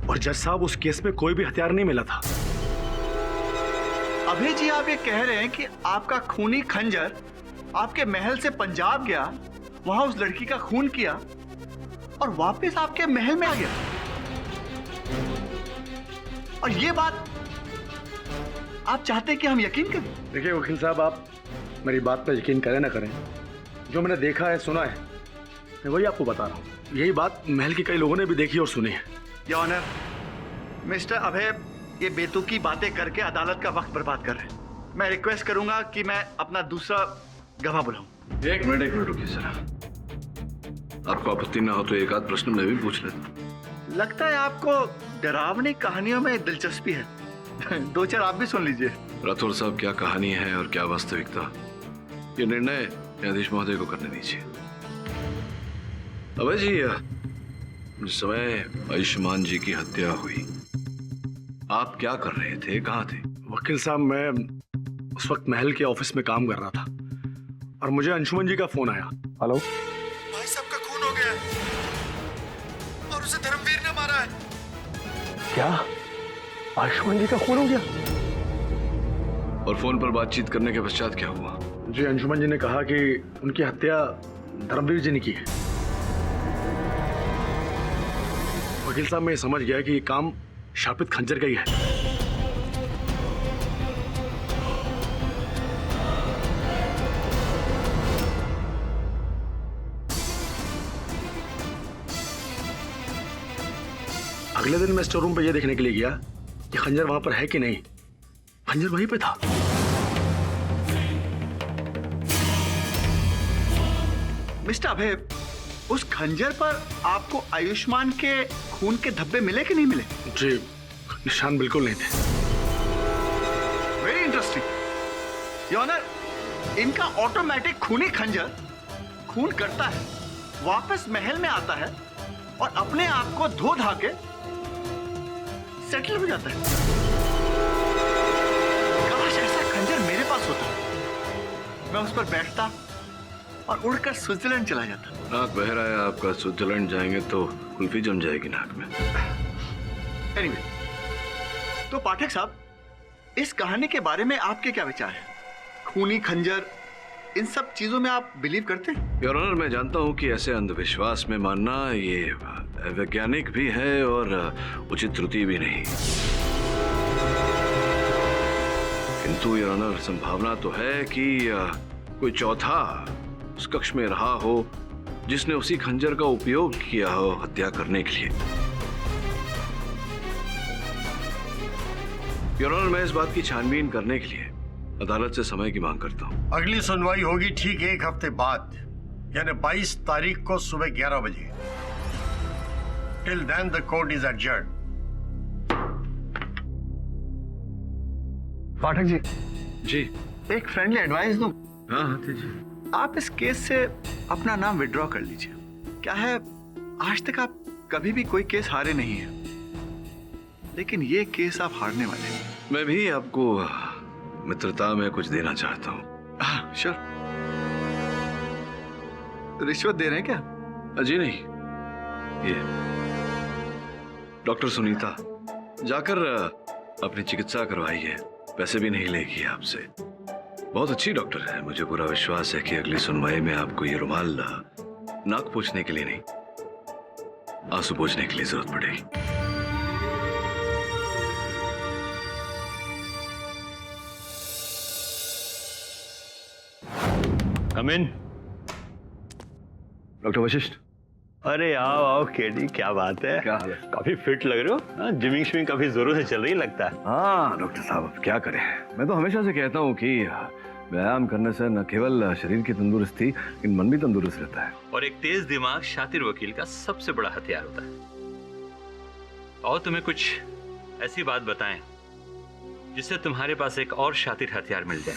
और जज साहब, उस केस में कोई भी हथियार नहीं मिला था। अभय जी, आप ये कह रहे हैं कि आपका खूनी खंजर आपके महल से पंजाब गया, वहां उस लड़की का खून किया और वापस आपके महल में आ गया। और ये बात आप चाहते हैं कि हम यकीन करें? देखिए वकील साहब, आप मेरी बात पर यकीन करें ना करें, जो मैंने देखा है, सुना है, मैं वही आपको बता रहा हूँ। यही बात महल के कई लोगों ने भी देखी और सुनी है। योर ऑनर, मिस्टर अभय ये बेतुकी बातें करके अदालत का वक्त बर्बाद कर रहे हैं। मैं रिक्वेस्ट करूंगा कि मैं अपना दूसरा गवाह बुलाऊं। एक मिनट रुकिए जरा। आपको आपत्ति ना हो तो एक आध प्रश्न मैं भी पूछ लेता। लगता है आपको डरावनी कहानियों में दिलचस्पी है। दो चार आप भी सुन लीजिए। राठौर साहब, क्या कहानी है और क्या वास्तविकता, ये निर्णय न्यायाधीश महोदय को करने दीजिए। अभय जी, जिस समय आयुष्मान जी की हत्या हुई, आप क्या कर रहे थे, कहाँ थे? वकील साहब, मैं उस वक्त महल के ऑफिस में काम कर रहा था और मुझे अंशुमन जी का फोन आया। हेलो, भाई साहब का खून हो गया है और उसे धर्मवीर ने मारा है। क्या आयुष्मान जी का खून हो गया? और फोन पर बातचीत करने के पश्चात क्या हुआ? जी, अंशुमन जी ने कहा कि उनकी हत्या धर्मवीर जी ने की है। वकील साहब, मैं समझ गया कि ये काम शापित खंजर का ही है। अगले दिन मैं स्टोर रूम पे ये देखने के लिए गया कि खंजर वहां पर है कि नहीं। खंजर वहीं पे था। मिस्टर अभय, उस खंजर पर आपको आयुष्मान के खून के धब्बे मिले कि नहीं मिले? जी, निशान बिल्कुल नहीं थे। वेरी इंटरेस्टिंग योर ऑनर, इनका ऑटोमेटिक खूनी खंजर खून करता है, वापस महल में आता है और अपने आप को धो धा के सेटल हो जाता है। काश ऐसा खंजर मेरे पास होता, मैं उस पर बैठता और उड़कर स्विट्जरलैंड चला जाता। नाक बह रहा है आपका, स्विट्जरलैंड जाएंगे तो कुल्फी जम जाएगी नाक में। एनीवे, तो पाठक साहब, इस कहानी के बारे में आपके क्या विचार हैं? खूनी खंजर, इन सब चीजों में आप बिलीव करते हैं? योर ऑनर, मैं जानता हूं कि ऐसे अंधविश्वास में मानना ये वैज्ञानिक भी है और उचित त्रुटि भी नहीं, किंतु योर ऑनर संभावना तो है कि कोई चौथा उस कक्ष में रहा हो जिसने उसी खंजर का उपयोग किया हो हत्या करने के लिए। योर ऑनर, मैं इस बात की छानबीन करने के लिए अदालत से समय की मांग करता हूं। अगली सुनवाई होगी ठीक 1 हफ्ते बाद, यानी 22 तारीख को सुबह 11 बजे। Till then the court is adjourned. Pathak ji, जी एक फ्रेंडली एडवाइस दूं? हाँ जी। आप इस केस से अपना नाम विड्रॉ कर लीजिए। क्या है, आज तक आप कभी भी कोई केस हारे नहीं हैं, लेकिन ये केस आप हारने वाले हैं। मैं भी आपको मित्रता में कुछ देना चाहता हूँ। श्योर। रिश्वत दे रहे हैं क्या? जी नहीं, ये डॉक्टर सुनीता जाकर अपनी चिकित्सा करवाइए, पैसे भी नहीं लेगी आपसे। बहुत अच्छी डॉक्टर है, मुझे पूरा विश्वास है कि अगली सुनवाई में आपको ये रुमाल नाक पोंछने के लिए नहीं, आंसू पोंछने के लिए जरूरत पड़ेगी। कम इन। डॉक्टर वशिष्ठ। अरे आओ आओ केडी, क्या बात है? क्या हाल है? काफी फिट लग रहे हो। जिमिंग स्विंग काफी जोरों से चल रही लगता है। हाँ डॉक्टर साहब, अब क्या करें, मैं तो हमेशा से कहता हूँ कि व्यायाम करने से न केवल शरीर की तंदुरुस्ती लेकिन मन भी तंदुरुस्त रहता है। और एक तेज दिमाग शातिर वकील का सबसे बड़ा हथियार होता है। और तुम्हें कुछ ऐसी बात बताएं जिससे तुम्हारे पास एक और शातिर हथियार मिल जाए,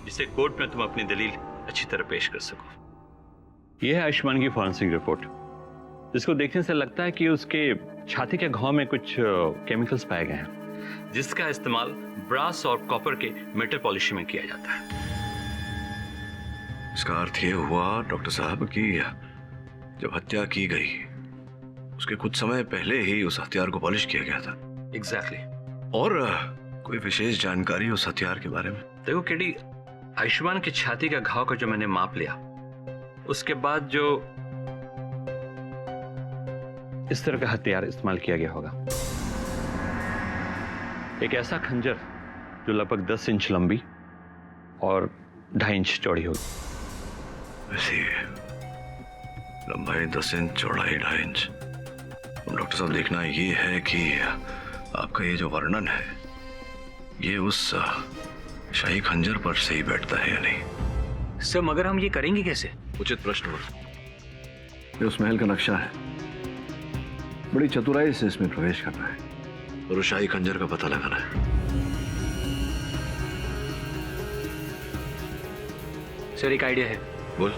जिससे कोर्ट में तुम अपनी दलील अच्छी तरह पेश कर सको। यह है आयुष्मान की फॉरेंसिक रिपोर्ट, जिसको देखने से लगता है कि उसके छाती के घाव में कुछ केमिकल्स पाए गए हैं, जिसका इस्तेमाल ब्रास और कॉपर के मेटल पॉलिशिंग में किया जाता है। इसका अर्थ ये हुआ डॉक्टर साहब कि जब हत्या की गई उसके कुछ समय पहले ही उस हथियार को पॉलिश किया गया था। एग्जैक्टली। और कोई विशेष जानकारी उस हथियार के बारे में? देखो केडी, आयुष्मान की छाती का घाव का जो मैंने माप लिया, उसके बाद जो इस तरह का हथियार इस्तेमाल किया गया होगा, एक ऐसा खंजर जो लगभग 10 इंच लंबी और 2.5 इंच चौड़ी होगी। ऐसी लंबाई 10 इंच, चौड़ाई 2.5 इंच। डॉक्टर साहब, देखना ये है कि आपका ये जो वर्णन है ये उस शाही खंजर पर सही बैठता है या नहीं। सर, मगर हम ये करेंगे कैसे? उचित प्रश्न। ये उस महल का नक्शा है, बड़ी चतुराई से इसमें प्रवेश करना है और उस शाही खंजर का पता लगाना है। सर, एक आइडिया है। बोल।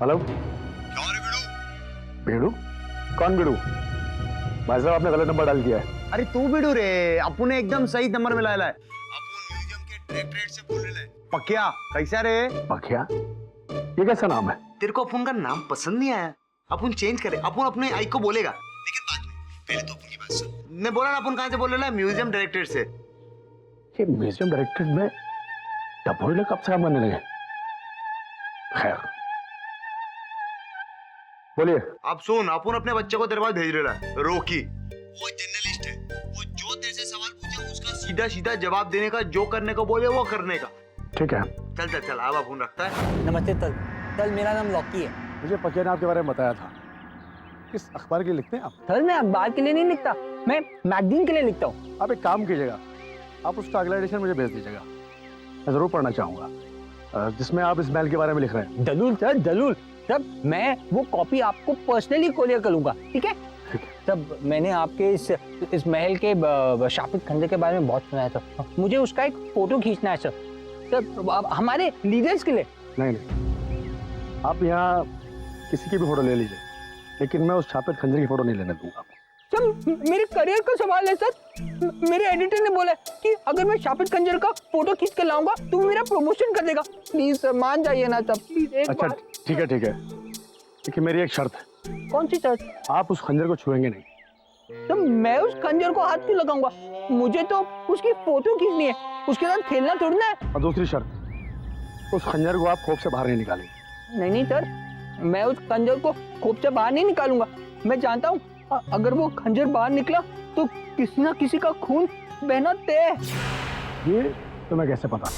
हेलो। बेड़ू? कौन बेड़ू? भाई साहब, आपने गलत नंबर डाल दिया है। अरे तू बिडू रे, अपुन ने एकदम सही नंबर मिलाया है। अपुन म्यूजियम के डायरेक्टरेट से बोल रहे हैं। पक्या, कैसा रे? पक्या? ये कैसा नाम है? तेरे को अपुन का नाम पसंद नहीं आया? अपुन चेंज करे, अपुन अपने आई को बोलेगा, लेकिन बाद में। पहले तो अपुन की बात सुन। मैं बोला ना, अपुन कहाँ से बोल रहा है? म्यूजियम डायरेक्टरेट से। ये म्यूजियम डायरेक्टर में डबोरे लोग कब से काम करने लगे? खैर, बोलिए। अब सुन, अपुन अपने बच्चे को तेरे पास भेज रहा है, रोकी। वो जर्नलिस्ट है, वो जो तेरे से सवाल पूछे उसका सीधा सीधा जवाब देने का, जो करने को बोले वो करने का। ठीक है। चल चल चल, अब अपुन रखता है। नमस्ते तल। तल, मेरा नाम लॉकी है। मुझे पकिया ने आपके बारे में बताया था। किस अखबार के लिए लिखते हैं आप? तल, मैं अखबार के लिए नहीं लिखता, मैं मैगजीन के लिए लिखता हूँ। आप एक काम कीजिएगा, आप उसका अगला एडिशन मुझे भेज दीजिएगा। मैं जरूर पढ़ना चाहूंगा जिसमें आप इस महल के बारे में लिख रहे हैं। जरूर सर, जरूर। तब मैं वो कॉपी आपको पर्सनली कोरियर करूंगा, ठीक है? तब मैंने आपके इस महल के शापित खंजर के बारे में बहुत सुना है सर। मुझे उसका एक फोटो खींचना है सर। तब हमारे लीडर्स के लिए। नहीं, आप यहाँ किसी की भी फोटो ले लीजिए, लेकिन मैं उस शापित खंजर की फोटो नहीं लेने दूंगा। सर मेरे करियर का सवाल है सर। मेरे एडिटर ने बोला कि अगर मैं शापित खंजर का फोटो खींच कर लाऊंगा तो मेरा प्रमोशन कर देगा। प्लीज सर मान जाइए ना सर, प्लीज एक अच्छा बार। ठीक है, लेकिन मेरी एक शर्त है। कौन सी शर्त? आप उस खंजर को छुएंगे नहीं। तो मैं उस खंजर को हाथ क्यों लगाऊंगा? मुझे तो उसकी फोटो खींचनी है, उसके साथ खेलना थोड़ी है। और दूसरी शर्त, उस खंजर को आप खोप से बाहर नहीं निकालेंगे। नहीं सर, मैं उस खंजर को खोप से बाहर नहीं निकालूंगा। मैं जानता हूँ अगर वो खंजर बाहर निकला तो किसी ना किसी का खून बहना तय है। ये तुम्हें कैसे पता?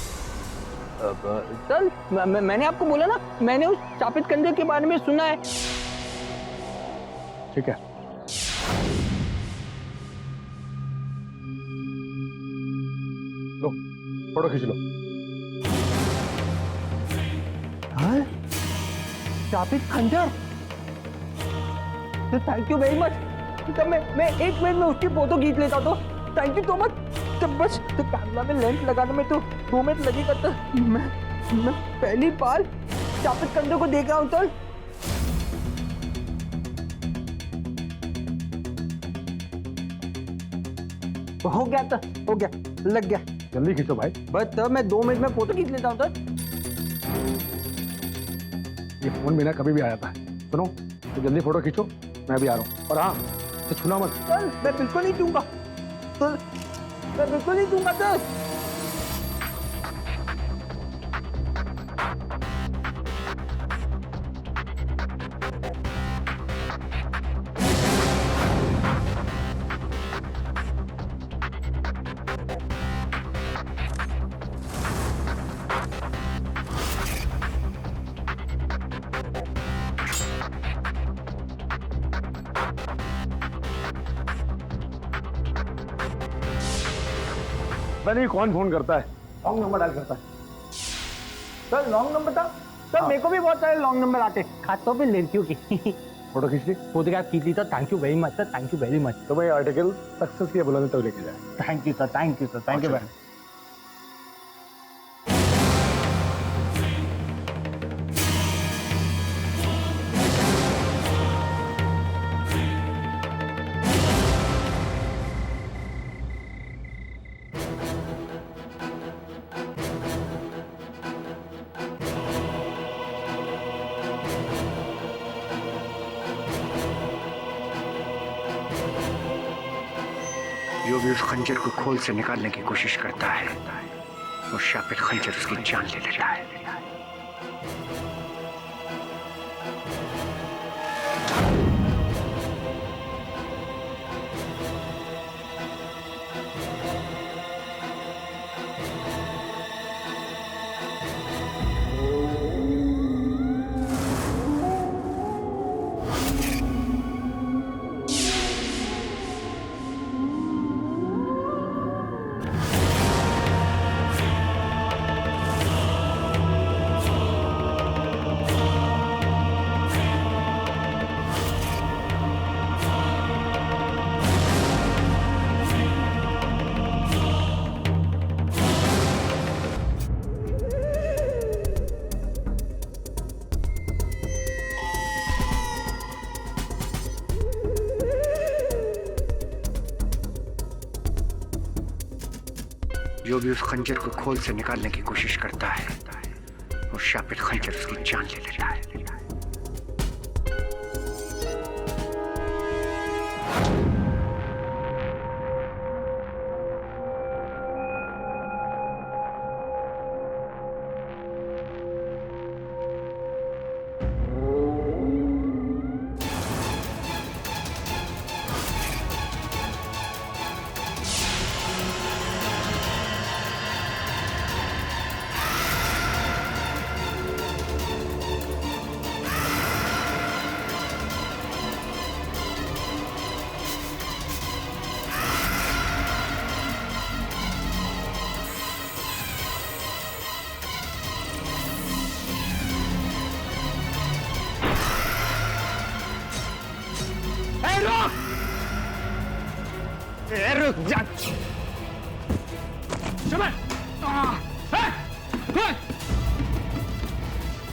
सर मैंने आपको बोला ना, मैंने उस शापित खंजर के बारे में सुना है। ठीक है, लो फोटो खींच लो। हाँ? शापित खंजर? तो थैंक यू वेरी मच। तो मैं 1 मिनट में उसकी फोटो खींच लेता तो। Thank you so much. तो बस तो कैमरा में लेंस लगाने में तो 2 मिनट लगेगा। तो मैं पहली बार शापित खंजर को देख रहा हूँ। सर हो गया था, हो गया, लग गया। जल्दी खींचो भाई। बस तो मैं 2 मिनट में फोटो खींच लेता हूँ। सर ये फोन बिना कभी भी आ जाता है। सुनो, तो जल्दी फोटो खींचो, मैं भी आ रहा हूँ। और हाँ, तो छूना मत। सर मैं बिल्कुल नहीं दूंगा। सर मैं बिल्कुल नहीं दूंगा सर। मैंने कौन फोन करता है? रॉन्ग नंबर डायल करता है। सर लॉन्ग नंबर था सर। मेरे को भी बहुत सारे लॉन्ग नंबर आते, खासतौर पे लड़कियों की। फोटो खींच ली? फोटोग्राफ खींच ली। तो thank you very much sir, thank you very much. तो भाई आर्टिकल सक्सेस किया बुलाने तक लेके जाए। Thank you sir, thank you sir, thank you very much. जो भी उस खंजर को खोल से निकालने की कोशिश करता है, वो शापित खंजर उसकी जान ले लेता है। जो भी उस खंजर को खोल से निकालने की कोशिश करता है, वो शापित खंजर उसकी जान ले लेता है। रुक जा।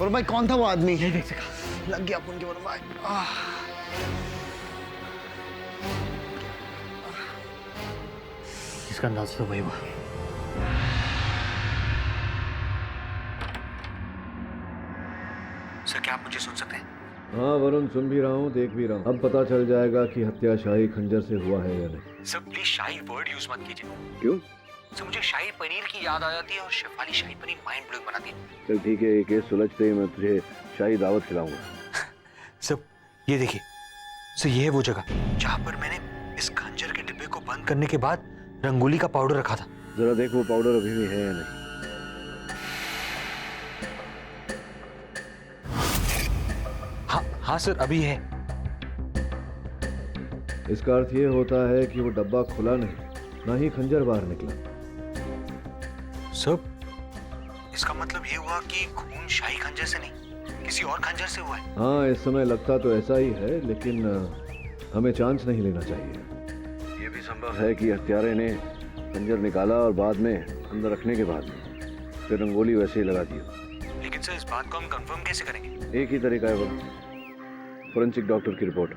और भाई कौन था वो आदमी? नहीं देख सका। लग गया अपन के वरुण भाई। इसका अंदाजा तो वही हुआ। सर क्या आप मुझे सुन सकते हैं? हाँ वरुण, सुन भी रहा हूँ, देख भी रहा हूँ। अब पता चल जाएगा कि हत्या शाही खंजर से हुआ है या नहीं। Sir please shahi word use मत कीजिए। क्यों? सर मुझे शाही पनीर की याद आ जाती है और शेफाली शाही पनीर माइंड ब्लोइंग बनाती है। चल ठीक है, ये केस सुलझते ही मैं तुझे शाही दावत खिलाऊंगा। सर ये देखिए, सर ये है वो जगह जहाँ पर मैंने इस खंजर के डिब्बे को बंद करने के बाद रंगोली का पाउडर रखा था। जरा देख वो पाउडर अभी भी है या नहीं। हाँ सर अभी है। इसका अर्थ ये होता है कि वो डब्बा खुला नहीं, ना ही खंजर बाहर निकला। सर इसका मतलब ये हुआ कि खून शाही खंजर से नहीं, किसी और खंजर से हुआ है। हाँ इस समय लगता तो ऐसा ही है, लेकिन हमें चांस नहीं लेना चाहिए। ये भी संभव है कि हत्यारे ने खंजर निकाला और बाद में अंदर रखने के बाद फिर रंगोली वैसे ही लगा दी। लेकिन सर इस बात को हम कंफर्म कैसे करेंगे? एक ही तरीका है वो, फोरेंसिक डॉक्टर की रिपोर्ट।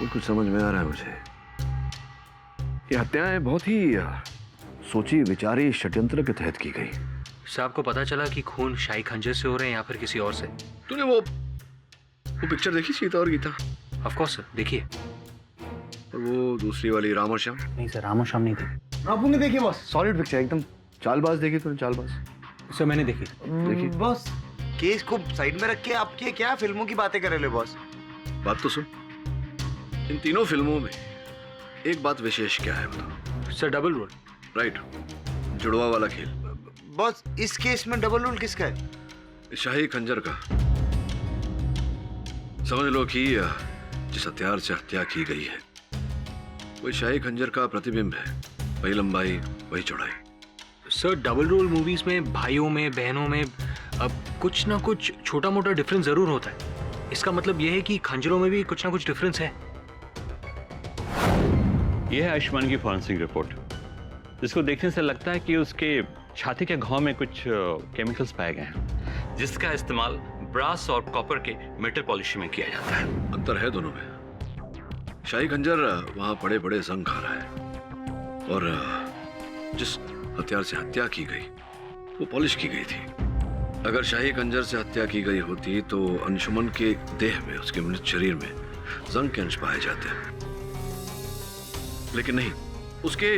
कुछ समझ में आ रहा है मुझे। ये हत्याएं बहुत ही सोची विचारी षड्यंत्र के तहत की गई। सर आपको पता चला कि खून शाही खंजर से हो रहे हैं या फिर किसी और से? तूने वो पिक्चर देखी सीता और गीता? ऑफ कोर्स सर, देखिए। और वो दूसरी वाली राम और श्याम? नहीं सर, राम और श्याम नहीं थी। आपू ने देखी बॉस? सॉलिड पिक्चर एकदम। चालबाज देखी तूने? चालबाज सर मैंने देखी। देखी? बॉस केस को साइड में रख के आपके क्या फिल्मों की बातें कर रहे हो बॉस? बात तो सुन, इन तीनों फिल्मों में एक बात विशेष क्या है बताओ? Sir double role. राइट, जुड़वा वाला खेल। बॉस इस केस में डबल रोल किसका है? शाही खंजर का। समझ लो कि जिस हथियार से हत्या की गई है वही शाही खंजर का प्रतिबिंब है। वही लंबाई, वही चौड़ाई। सर डबल रोल मूवीज में भाइयों में बहनों में अब कुछ ना कुछ छोटा मोटा डिफरेंस जरूर होता है। इसका मतलब यह है कि खंजरों में भी कुछ ना कुछ डिफरेंस है। यह है आयुष्मान की फॉरेंसिक रिपोर्ट, जिसको देखने से लगता है कि उसके छाती के घाव में कुछ केमिकल्स पाए गए हैं, जिसका इस्तेमाल ब्रास और कॉपर के मेटल पॉलिश में किया जाता है। अंतर है दोनों में। शाही खंजर वहां बड़े बड़े जंग खा रहा है और जिस हथियार से हत्या की गई वो पॉलिश की गई थी। अगर शाही खंजर से हत्या की गई होती तो अंशुमन के देह में, उसके मृत शरीर में जंग के अंश पाए जाते, लेकिन नहीं। उसके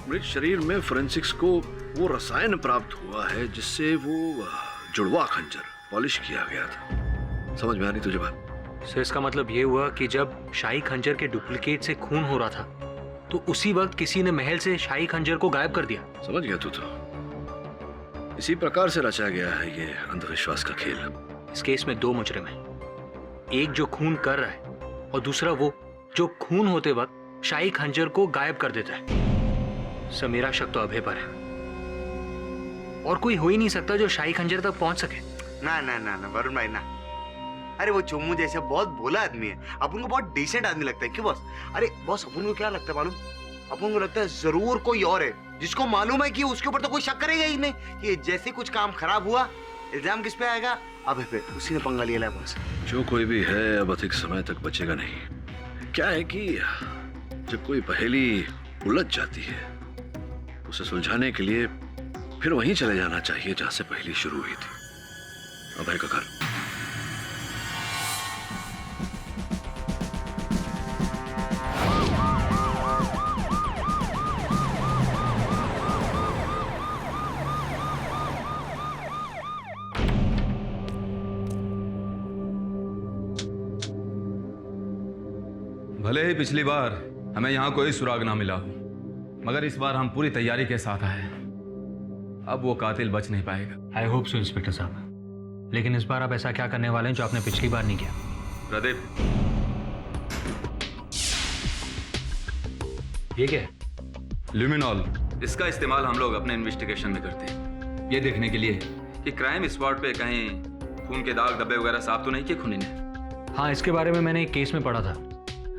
मृत शरीर में फोरेंसिक्स को वो रसायन प्राप्त हुआ है जिससे वो जुड़वा खंजर पॉलिश किया गया था। समझ में आ रही तुझे बात? सर इसका मतलब ये हुआ कि जब शाही खंजर के डुप्लीकेट से खून हो रहा था तो उसी वक्त किसी ने महल से शाही खंजर को गायब कर दिया। समझ गया तू तो। इसी प्रकार से रचा गया है ये अंधविश्वास का खेल। इस केस में दो मुजरिम हैं, एक जो खून कर रहा है और दूसरा वो जो खून होते वक्त शाही खंजर को गायब कर देता है। सर मेरा शक तो अभय पर है, और कोई हो ही नहीं सकता जो शाही खंजर तक पहुंच सके। ना ना ना ना वरुण भाई ना। अरे वो चोमू जैसा बहुत भोला आदमी है, अपन को बहुत डिसेंट आदमी लगता है। क्यों बॉस? अरे बॉस अपन को क्या लगता है मालूम? अपन को लगता है जरूर कोई और है जिसको मालूम है कि उसके ऊपर तो कोई शक करेगा ही नहीं। कि जैसे कुछ काम खराब हुआ इल्जाम किस पे आएगा? अब पे उसी ने पंगा लिया है बॉस। जो कोई भी है अब अधिक समय तक बचेगा नहीं। क्या है कि जब कोई पहेली उलझ जाती है उसे सुलझाने के लिए फिर वहीं चले जाना चाहिए जहां से पहेली शुरू हुई थी, अभय का घर। भले ही पिछली बार हमें यहाँ कोई सुराग ना मिला हो, मगर इस बार हम पूरी तैयारी के साथ आए। अब वो कातिल बच नहीं पाएगा। आई होप सो इंस्पेक्टर साहब, लेकिन इस बार आप ऐसा क्या करने वाले हैं जो आपने पिछली बार नहीं किया? प्रदीप, ये क्या है? ल्यूमिनॉल। इसका इस्तेमाल हम लोग अपने इन्वेस्टिगेशन में करते हैं, ये देखने के लिए कि क्राइम स्पॉट पे कहीं खून के दाग धब्बे वगैरह साफ तो नहीं किए खूनी ने। हाँ, इसके बारे में मैंने एक केस में पढ़ा था।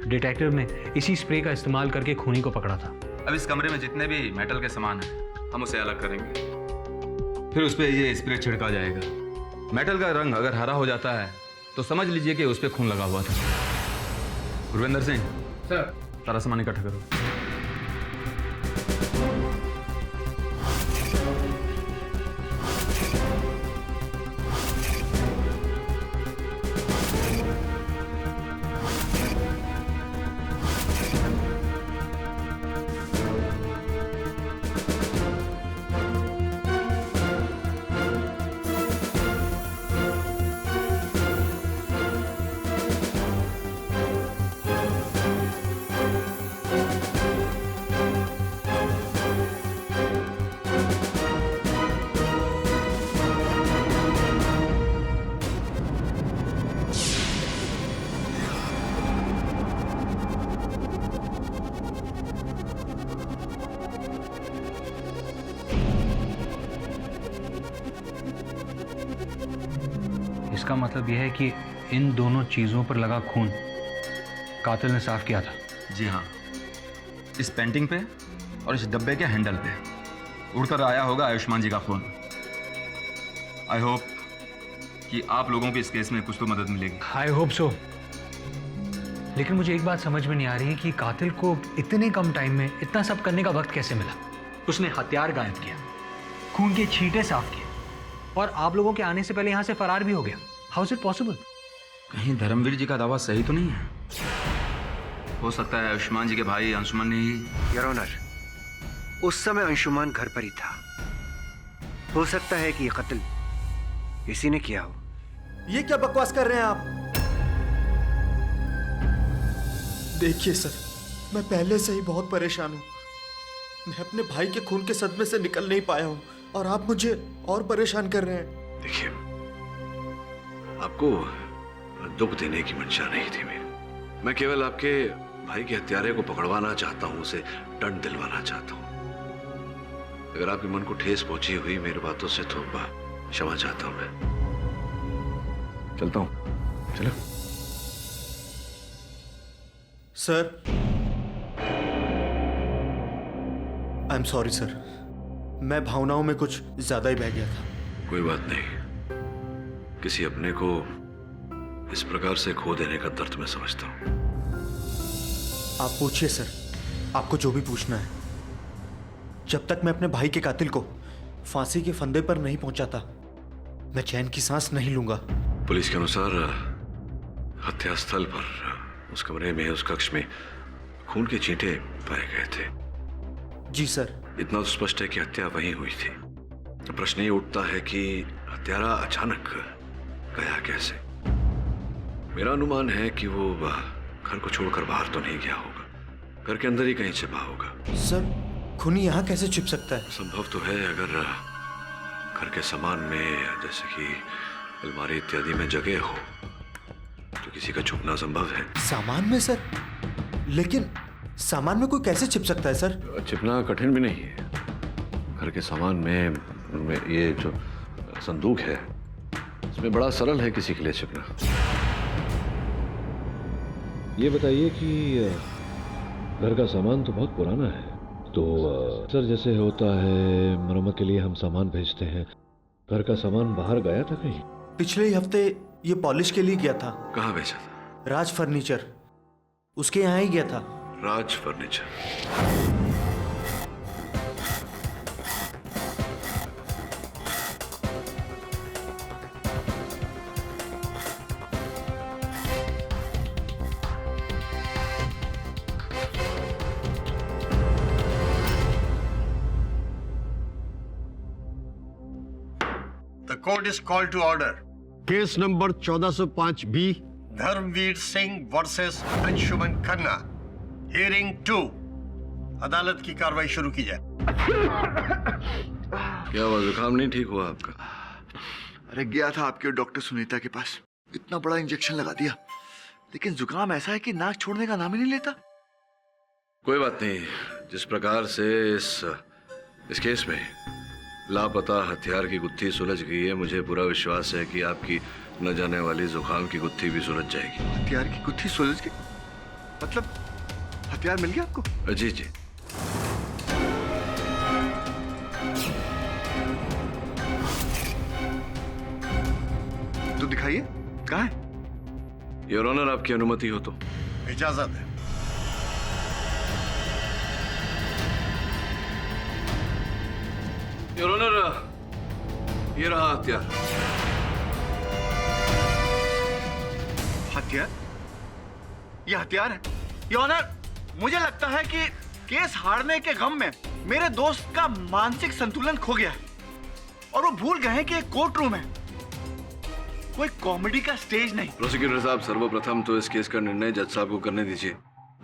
डिटेक्टिव ने इसी स्प्रे का इस्तेमाल करके खूनी को पकड़ा था। अब इस कमरे में जितने भी मेटल के सामान हैं, हम उसे अलग करेंगे, फिर उस पर ये स्प्रे छिड़का जाएगा। मेटल का रंग अगर हरा हो जाता है तो समझ लीजिए कि उस पर खून लगा हुआ था। गुरविंदर सिंह सर, सारा सामान इकट्ठा करो। इसका मतलब यह है कि इन दोनों चीजों पर लगा खून कातिल ने साफ किया था। जी हाँ, इस पेंटिंग पे और इस डब्बे के हैंडल पे उड़कर आया होगा आयुष्मान जी का खून। आई होप कि आप लोगों को इस केस में कुछ तो मदद मिलेगी। I hope so. लेकिन मुझे एक बात समझ में नहीं आ रही है कि कातिल को इतने कम टाइम में इतना सब करने का वक्त कैसे मिला। उसने हथियार गायब किया, खून के छींटे साफ किए और आप लोगों के आने से पहले यहां से फरार भी हो गया। How is it possible? कहीं धर्मवीर जी का दावा सही तो नहीं है? हो सकता है आयुष्मान जी के भाई अंशुमन ने ही। योर ऑनर, उस समय अंशुमान घर पर ही था। हो सकता है कि ये कत्ल इसी ने किया हो। ये क्या बकवास कर रहे हैं आप? देखिए सर, मैं पहले से ही बहुत परेशान हूं। मैं अपने भाई के खून के सदमे से निकल नहीं पाया हूं और आप मुझे और परेशान कर रहे हैं। देखिए, आपको दुख देने की मंशा नहीं थी मेरी। मैं केवल आपके भाई के हत्यारे को पकड़वाना चाहता हूं, उसे दंड दिलवाना चाहता हूं। अगर आपके मन को ठेस पहुंची हुई मेरी बातों से तो क्षमा चाहता हूं। मैं चलता हूं। चलो sir, I am sorry sir, मैं भावनाओं में कुछ ज्यादा ही बह गया था। कोई बात नहीं, किसी अपने को इस प्रकार से खो देने का दर्द मैं समझता हूं। आप पूछिए सर, आपको जो भी पूछना है। जब तक मैं अपने भाई के कातिल को फांसी के फंदे पर नहीं पहुंचाता, मैं चैन की सांस नहीं लूंगा। पुलिस के अनुसार हत्यास्थल पर उस कमरे में, उस कक्ष में खून के छींटे पाए गए थे। जी सर। इतना तो स्पष्ट है कि हत्या वहीं हुई थी। तो प्रश्न ये उठता है कि हत्यारा अचानक गया कैसे। मेरा अनुमान है कि वो घर को छोड़कर बाहर तो नहीं गया होगा, घर के अंदर ही कहीं छिपा होगा। सर, खूनी यहाँ कैसे छिप सकता है? संभव तो है, अगर घर के सामान में जैसे कि अलमारी इत्यादि में जगह हो तो किसी का छुपना संभव है। सामान में सर? लेकिन सामान में कोई कैसे छिप सकता है सर? छिपना कठिन भी नहीं है। घर के सामान में ये जो संदूक है, इसमें बड़ा सरल है किसी के लिए छिपना। ये बताइए कि घर का सामान तो बहुत पुराना है, तो सर जैसे होता है मरम्मत के लिए हम सामान भेजते हैं, घर का सामान बाहर गया था कहीं? पिछले ही हफ्ते ये पॉलिश के लिए गया था। कहाँ भेजा था? राज फर्नीचर, उसके यहाँ ही गया था। Raj furniture. The court is called to order. Case number 1405 B, Dharmveer Singh versus Anshuman Khanna. Hearing 2। अदालत की कार्रवाई शुरू की जाए। क्या हुआ, जुकाम नहीं ठीक हुआ आपका? अरे गया था आपके डॉक्टर सुनीता के पास, इतना बड़ा इंजेक्शन लगा दिया, लेकिन जुकाम ऐसा है कि नाक छोड़ने का नाम ही नहीं लेता। कोई बात नहीं, जिस प्रकार से इस इस केस में लापता हथियार की गुत्थी सुलझ गई है। मुझे पूरा विश्वास है कि आपकी न जाने वाली जुकाम की गुत्थी भी सुलझ जाएगी। हथियार की गुत्थी सुलझ गई? मतलब हथियार मिल गया आपको? जी जी। तो दिखाइए, कहाँ है? योर ऑनर, आपकी अनुमति हो तो। इजाजत है। योर ऑनर, ये रहा हथियार। हथियार? ये हथियार है? योर ऑनर, मुझे लगता है कि केस हारने के गम में मेरे दोस्त का मानसिक संतुलन खो गया है और वो भूल गए हैं कि एक कोर्ट रूम है, कोई कॉमेडी का स्टेज नहीं। प्रोसिक्यूटर साहब, सर्वप्रथम तो इस केस का निर्णय जज साहब को करने दीजिए।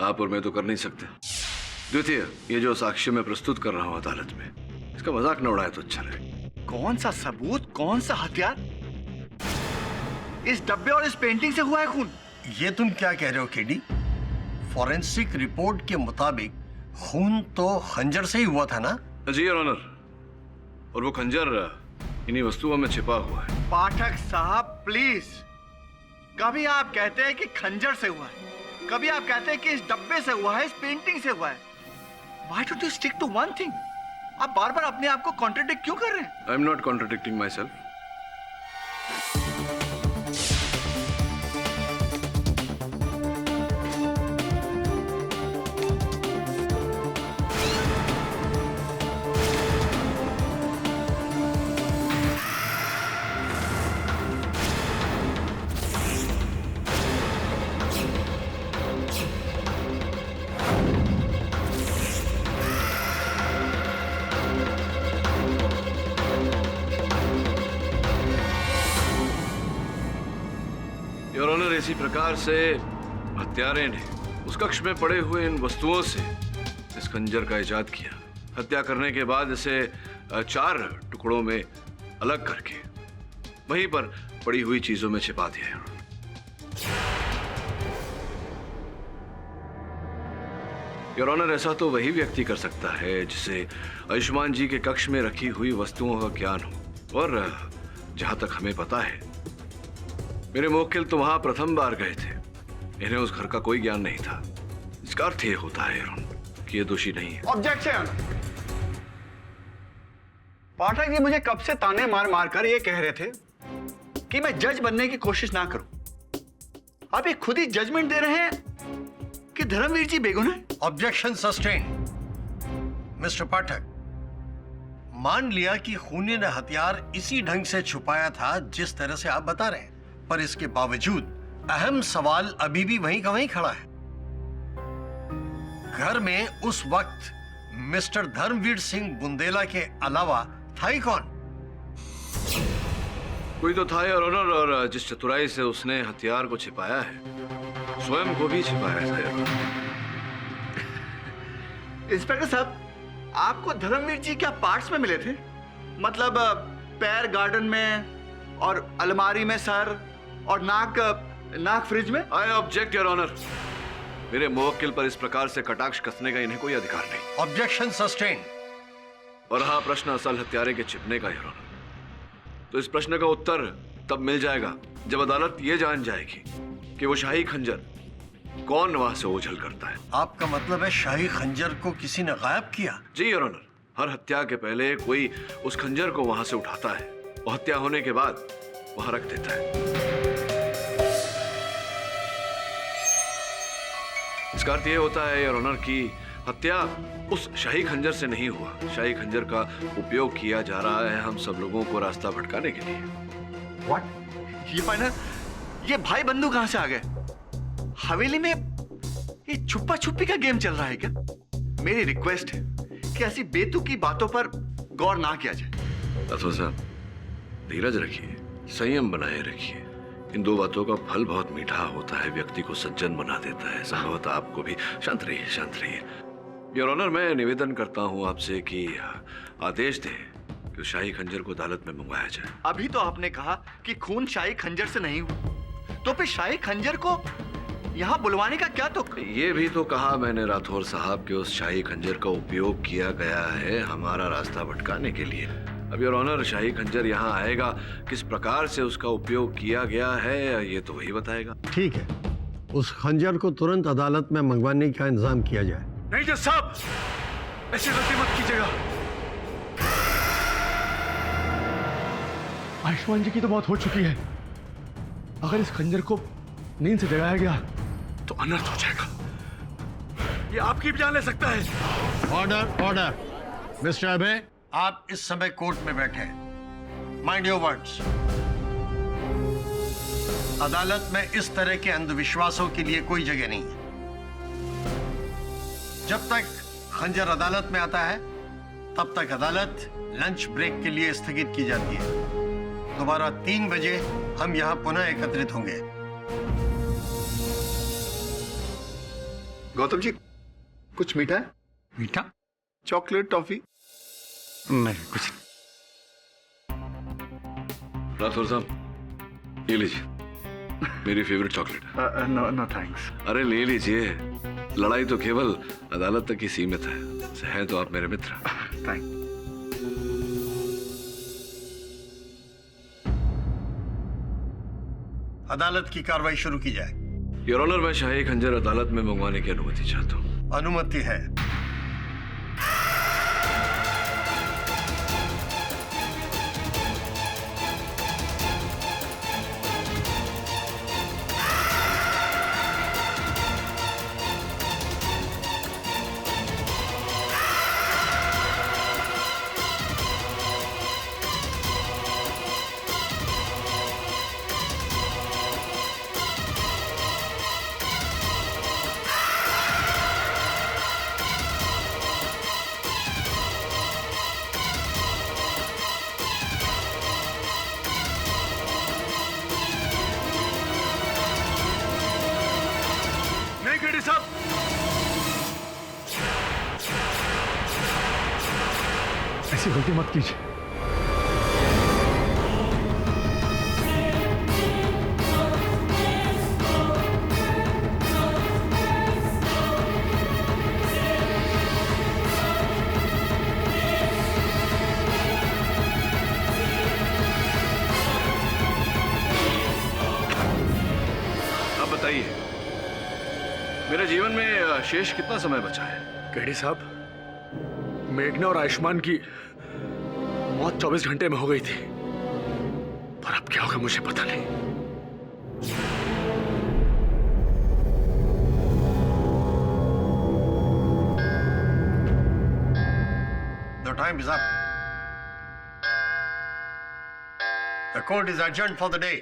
आप और मैं तो कर नहीं सकते। द्वितीय, ये जो साक्ष्य मैं प्रस्तुत कर रहा हूँ अदालत में, इसका मजाक न उड़ाए तो अच्छा रहे। कौन सा सबूत, कौन सा हथियार? इस डब्बे और इस पेंटिंग से हुआ है खून। ये तुम क्या कह रहे हो केडी? फॉरेंसिक रिपोर्ट के मुताबिक खून तो खंजर से ही हुआ था ना? जी योर ऑनर, और वो खंजर इन्हीं वस्तुओं में छिपा हुआ है। पाठक साहब प्लीज, कभी आप कहते हैं कि खंजर से हुआ है, कभी आप कहते हैं कि इस डब्बे से हुआ है, इस पेंटिंग से हुआ है। Why don't you stick to one thing? आप बार बार अपने आप को कॉन्ट्रडिक्ट क्यों कर रहे हैं? I am not contradicting myself. Your honour, इसी प्रकार से हत्यारे ने उस कक्ष में पड़े हुए इन वस्तुओं से इस खंजर का इजाद किया। हत्या करने के बाद इसे 4 टुकड़ों में अलग करके वहीं पर पड़ी हुई चीजों में छिपा दिया। योर ऑनर, ऐसा तो वही व्यक्ति कर सकता है जिसे आयुष्मान जी के कक्ष में रखी हुई वस्तुओं का ज्ञान हो। और जहां तक हमें पता है, मेरे मुवक्किल तो वहां प्रथम बार गए थे। इन्हें उस घर का कोई ज्ञान नहीं था। इसका अर्थ ये होता है कि ये दोषी नहीं है। ऑब्जेक्शन। पाठक जी मुझे कब से ताने मार मार कर ये कह रहे थे कि मैं जज बनने की कोशिश ना करूं। आप ये खुद ही जजमेंट दे रहे हैं कि धर्मवीर जी बेगुनाह है। Objection sustain. मिस्टर पाठक, मान लिया कि खूनी ने हथियार इसी ढंग से छुपाया था जिस तरह से आप बता रहे हैं, पर इसके बावजूद अहम सवाल अभी भी वहीं का वहीं खड़ा है। घर में उस वक्त मिस्टर धर्मवीर सिंह बुंदेला के अलावा था ही कौन? कोई तो था योर ऑनर, और जिस चतुराई से उसने हथियार को छिपाया है, स्वयं को भी छिपाया था। इंस्पेक्टर साहब, आपको धर्मवीर जी क्या पार्ट्स में मिले थे? मतलब पैर गार्डन में और अलमारी में सर और नाक फ्रिज में? I object your honour. मेरे मुवक्किल पर इस प्रकार से कटाक्ष कसने का इन्हें कोई अधिकार नहीं। Objection sustain. और हाँ, प्रश्न असल हत्यारे के छिपने का योर ऑनर, तो इस प्रश्न का उत्तर तब मिल जाएगा जब अदालत ये जान जाएगी कि वो शाही खंजर कौन वहां से ओझल करता है। आपका मतलब है शाही खंजर को किसी ने गायब किया? जी योर ऑनर, हर हत्या के पहले कोई उस खंजर को वहां से उठाता है और हत्या होने के बाद वहां रख देता है। इसका अर्थ यह होता है योर ऑनर कि हत्या उस शाही खंजर से नहीं हुआ। शाही खंजर का उपयोग किया जा रहा है हम सब लोगों को रास्ता भटकाने के लिए। What? ये फाइनल, ये भाई बंधु कहां से आ गए? हवेली में ये छुपा छुपी का गेम चल रहा है क्या? मेरी रिक्वेस्ट है कि ऐसी बेतुकी बातों पर गौर ना किया जाए। अथवा साहब, धीरज रखिए, संयम बनाए रखिए। इन दो बातों का फल बहुत मीठा होता है, व्यक्ति को सज्जन बना देता है। संभवतः आपको भी। शांत रहिए, शांत रहिए। योर ऑनर, मैं निवेदन करता हूं आपसे कि आदेश दें कि शाही खंजर को अदालत में मंगवाया जाए। अभी तो आपने कहा कि खून शाही खंजर से नहीं हुआ, तो फिर शाही खंजर को यहाँ बुलवाने का क्या तुक? ये भी तो कहा मैंने राठौर साहब के उस शाही खंजर का उपयोग किया गया है हमारा रास्ता भटकाने के लिए। अब योर ऑनर, शाही खंजर यहाँ आएगा, किस प्रकार से उसका उपयोग किया गया है ये तो वही बताएगा। ठीक है, उस खंजर को तुरंत अदालत में मंगवाने का इंतजाम किया जाए। नहीं जज साहब, ऐसी गलती मत कीजिएगा। आयुष्मान जी की तो मौत हो चुकी है। अगर इस खंजर को नींद से जगाया गया तो अनर्थ हो जाएगा। ये आपकी भी जान ले सकता है। Order, order. मिस्टर अभय, आप इस समय कोर्ट में बैठे हैं। Mind your words. अदालत में इस तरह के अंधविश्वासों के लिए कोई जगह नहीं है। जब तक खंजर अदालत में आता है तब तक अदालत लंच ब्रेक के लिए स्थगित की जाती है। दोबारा 3 बजे हम यहां पुनः एकत्रित होंगे। गौतम जी, कुछ मीठा है? मीठा? Chocolate, toffee? नहीं, कुछ नहीं। राठौर साहब, ये लीजिए, मेरी favourite chocolate. No no thanks. अरे ले लीजिए, लड़ाई तो केवल अदालत तक ही सीमित है तो आप मेरे मित्र। थैंक। अदालत की कार्रवाई शुरू की जाए। योर ऑनर, मैं शाही खंजर अदालत में मंगवाने की अनुमति चाहता हूँ। अनुमति है। ऐसी गलती मत कीजिए। अब बताइए, मेरे जीवन में शेष कितना समय बचा है? केडी साहब, मेघना और आयुष्मान की मौत 24 घंटे में हो गई थी, पर अब क्या होगा मुझे पता नहीं। The time is up. The court is adjourned for the day.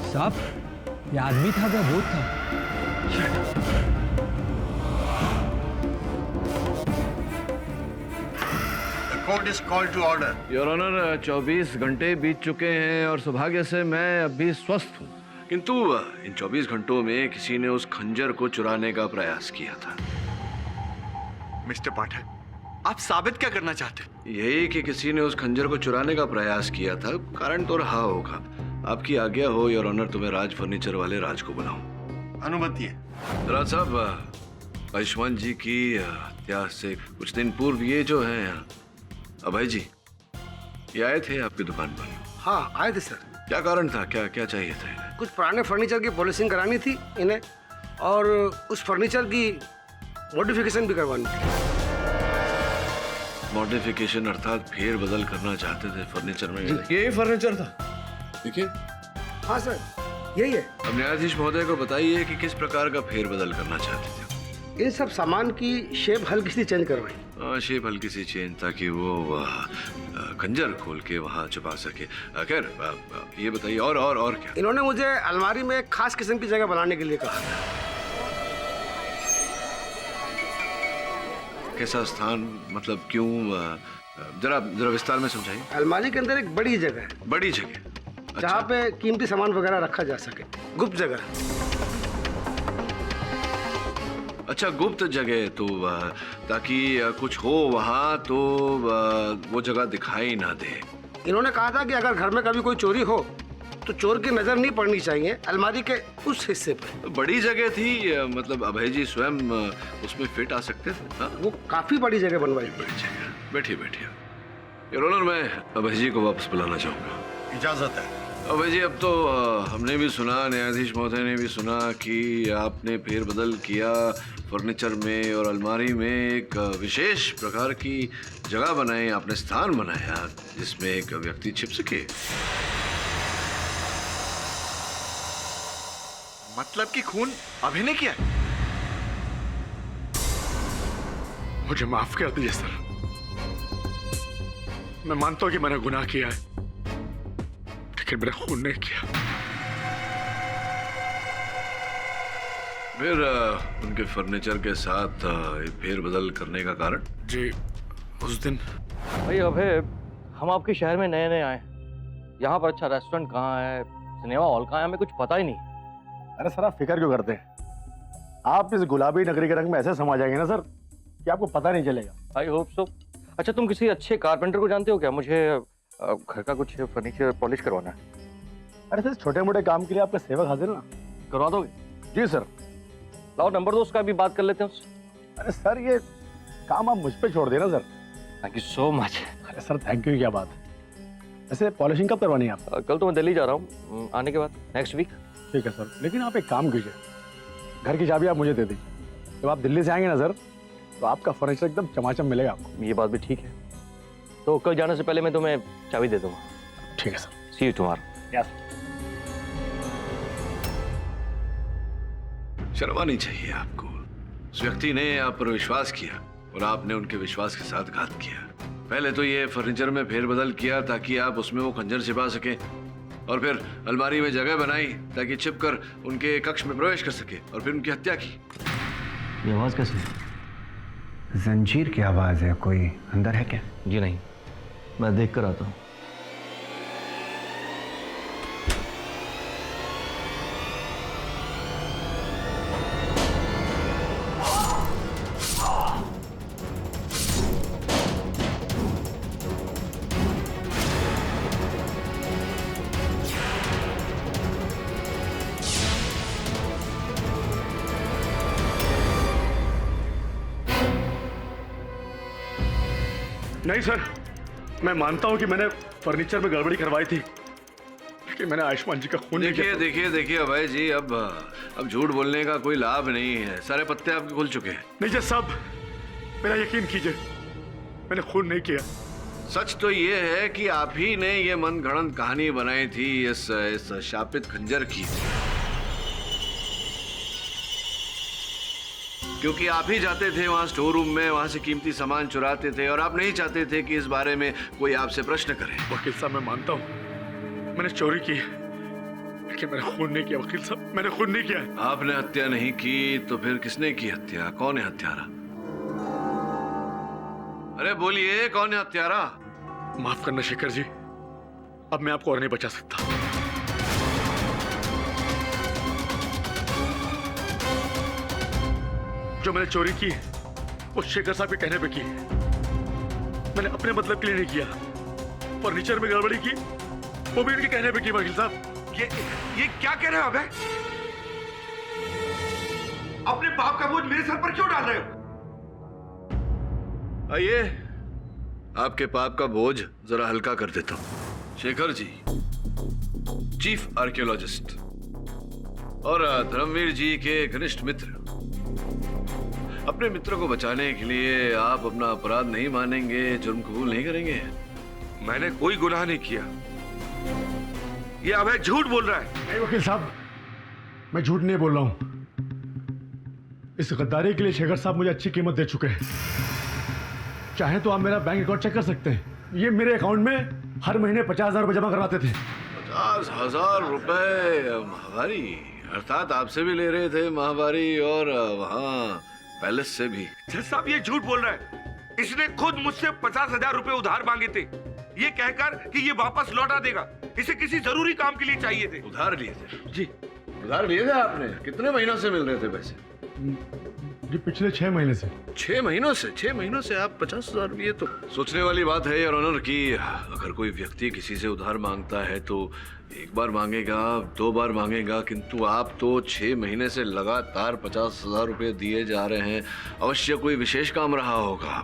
साहब, ये आदमी था क्या भूत था? The court is called to order. Your honour, 24 घंटे बीत चुके हैं और सौभाग्य से मैं अभी स्वस्थ हूँ, किंतु इन 24 घंटों में किसी ने उस खंजर को चुराने का प्रयास किया था। मिस्टर पाठक, आप साबित क्या करना चाहते? यही कि किसी ने उस खंजर को चुराने का प्रयास किया था। कारण तो रहा होगा। आपकी आज्ञा हो योर ऑनर, तुम्हें राज फर्नीचर वाले राज को बुलाऊं। अनुमति है। राज साहब, आयुष्मान जी की हत्या से कुछ दिन पूर्व ये जो है अभय जी, ये आए थे आपकी दुकान पर। हाँ, आए थे सर। क्या कारण था? क्या क्या चाहिए था इन्हें? कुछ पुराने फर्नीचर की पॉलिशिंग करानी थी इन्हें, और उस फर्नीचर की मॉडिफिकेशन भी करवानी थी। मॉडिफिकेशन अर्थात फेर बदल करना चाहते थे फर्नीचर में। यही फर्नीचर था, देखिए। हाँ सर, यही है। अब न्यायाधीश महोदय को बताइए कि किस प्रकार का फेर बदल करना चाहते थे। इन सब सामान की शेप हल्की सी चेंज करवाई। शेप हल्की सी चेंज ताकि वो खंजर खोल के वहाँ छुपा सके। खैर ये बताइए और क्या। इन्होंने मुझे अलमारी में एक खास किस्म की जगह बनाने के लिए कहा। कैसा स्थान, मतलब क्यों? जरा विस्तार में समझाइए। अलमारी के अंदर एक बड़ी जगह है। बड़ी जगह? जहाँ पे कीमती सामान वगैरह रखा जा सके, गुप्त जगह। अच्छा, गुप्त जगह, तो ताकि कुछ हो वहाँ तो वो जगह दिखाई ना दे। इन्होंने कहा था कि अगर घर में कभी कोई चोरी हो तो चोर की नजर नहीं पड़नी चाहिए अलमारी के उस हिस्से पर। बड़ी जगह थी, मतलब अभय जी स्वयं उसमें फिट आ सकते थे। हाँ? वो काफी बड़ी जगह बनवाई। बड़ी जगह। बैठिए। योर ऑनर, मैं अभय जी को वापस बुलाना चाहूँगा। इजाजत है। अभय जी, अब तो हमने भी सुना, न्यायाधीश महोदय ने भी सुना कि आपने फेर बदल किया फर्नीचर में और अलमारी में, एक विशेष प्रकार की जगह बनाई, आपने स्थान बनाया जिसमें एक व्यक्ति छिप सके। मतलब कि खून अभी नहीं किया? मुझे माफ कर दीजिए सर, मैं मानता हूं कि मैंने गुनाह किया है, लेकिन मैंने खून नहीं किया। फिर उनके फर्नीचर के साथ फेर बदल करने का कारण? जी, उस दिन भाई अभय, हम आपके शहर में नए आए, यहाँ पर अच्छा रेस्टोरेंट कहाँ है, सिनेमा हॉल कहाँ है, हमें कुछ पता ही नहीं। अरे सर, आप फिक्र क्यों करते हैं? आप इस गुलाबी नगरी के रंग में ऐसे समा जाएंगे ना सर कि आपको पता नहीं चलेगा। I hope so. अच्छा, तुम किसी अच्छे कारपेंटर को जानते हो क्या? मुझे घर का कुछ फर्नीचर पॉलिश करवाना है। अरे सर, छोटे मोटे काम के लिए आपके सेवक हाजिर ना, करवा दोगे? जी सर। लाओ नंबर दो, उसका भी बात कर लेते हैं उससे। अरे सर, ये काम आप मुझ पे छोड़ देना sir. Thank you so much. अरे सर, थैंक यू क्या बात है। वैसे पॉलिशिंग कब करवानी है आप? कल तो मैं दिल्ली जा रहा हूँ, आने के बाद नेक्स्ट वीक। ठीक है सर, लेकिन आप एक काम कीजिए, घर की चाबी आप मुझे दे दीजिए। जब आप दिल्ली से आएंगे ना सर, तो आपका फर्नीचर एकदम चमाचम मिलेगा आपको। ये बात भी ठीक है, तो कल जाने से पहले मैं तुम्हें चाबी दे दूंगा। ठीक है sir. See you tomorrow. Yes. Sharma नहीं चाहिए आपको। उस व्यक्ति ने आप पर विश्वास किया और आपने उनके विश्वास के साथ घात किया। पहले तो ये फर्नीचर में फेरबदल किया ताकि आप उसमें वो खंजर छिपा सके, और फिर अलमारी में जगह बनाई ताकि छिपकर उनके कक्ष में प्रवेश कर सके, और फिर उनकी हत्या की। ये आवाज कैसी? जंजीर की आवाज है। कोई अंदर है क्या? जी नहीं, मैं देख कर आता हूँ। नहीं सर, मैं मानता हूं कि मैंने फर्नीचर में गड़बड़ी करवाई थी, लेकिन मैंने आयुष्मान जी का खून नहीं किया। देखिए अभय जी, अब झूठ बोलने का कोई लाभ नहीं है। सारे पत्ते आपके खुल चुके हैं। नहीं जज साहब, मेरा यकीन कीजिए, मैंने खून नहीं किया। सच तो ये है कि आप ही ने ये मनगढ़ंत कहानी बनाई थी इस शापित खंजर की, क्योंकि आप ही जाते थे वहां स्टोर रूम में, वहां से कीमती सामान चुराते थे, और आप नहीं चाहते थे कि इस बारे में कोई आपसे प्रश्न करे। वकील साहब, मैं मानता हूँ मैंने चोरी की, लेकिन मैंने खून नहीं किया। वकील साहब, मैंने खून नहीं किया। आपने हत्या नहीं की तो फिर किसने की हत्या? कौन है हत्यारा? अरे बोलिए, कौन है हत्यारा? माफ करना शेखर जी, अब मैं आपको और नहीं बचा सकता। जो मैंने चोरी की वो शेखर साहब के कहने पे की, मैंने अपने मतलब के लिए नहीं किया। फर्नीचर में गड़बड़ी की वो भी इनके कहने पे की। वकील साहब, ये क्या कह रहे हो अबे? अपने पाप का बोझ मेरे सर पर क्यों डाल रहे हो? आइए, आपके पाप का बोझ जरा हल्का कर देता हूं। शेखर जी, चीफ आर्कियोलॉजिस्ट और धर्मवीर जी के घनिष्ठ मित्र, अपने मित्र को बचाने के लिए आप अपना अपराध नहीं मानेंगे, जुर्म कबूल नहीं करेंगे? मैंने कोई गुनाह नहीं किया। ये अभय झूठ बोल रहा है। नहीं वकील साहब, मैं झूठ नहीं बोल रहा हूं। इस गद्दारी के लिए शेखर साहब मुझे अच्छी कीमत दे चुके हैं। चाहे तो आप मेरा बैंक अकाउंट चेक कर सकते हैं। ये मेरे अकाउंट में हर महीने 50,000 रुपए जमा करवाते थे। 50,000 रुपए माहवारी? अर्थात आपसे भी ले रहे थे माहवारी और वहाँ पैलेस से भी? जज साहब ये झूठ बोल रहा है। इसने खुद मुझसे 50,000 रुपए उधार मांगे थे, ये कहकर कि ये वापस लौटा देगा। इसे किसी जरूरी काम के लिए चाहिए थे। उधार लिए थे? जी। उधार लिए थे आपने? कितने महीनों से मिल रहे थे पैसे? जी पिछले 6 महीने से। 6 महीनों से? 6 महीनों से आप 50,000 रुपये? तो सोचने वाली बात है योर ऑनर कि अगर कोई व्यक्ति किसी से उधार मांगता है तो एक बार मांगेगा, 2 बार मांगेगा, किंतु आप तो 6 महीने से लगातार 50,000 रुपये दिए जा रहे हैं। अवश्य कोई विशेष काम रहा होगा।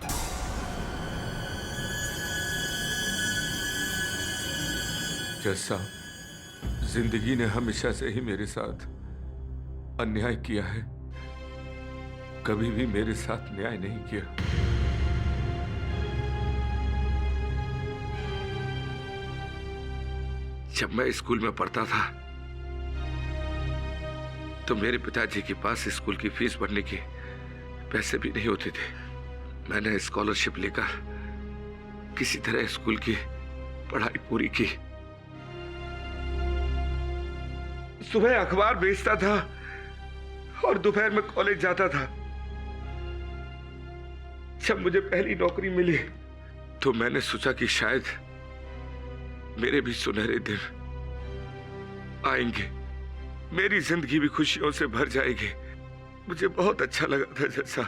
जज साहब, जिंदगी ने हमेशा से ही मेरे साथ अन्याय किया है, कभी भी मेरे साथ न्याय नहीं किया। जब मैं स्कूल में पढ़ता था तो मेरे पिताजी के पास स्कूल की फीस भरने के पैसे भी नहीं होते थे। मैंने स्कॉलरशिप लेकर किसी तरह स्कूल की पढ़ाई पूरी की। सुबह अखबार बेचता था और दोपहर में कॉलेज जाता था। जब मुझे पहली नौकरी मिली तो मैंने सोचा कि शायद मेरे भी सुनहरे दिन आएंगे, मेरी जिंदगी भी खुशियों से भर जाएगी। मुझे बहुत अच्छा लगा था जैसा,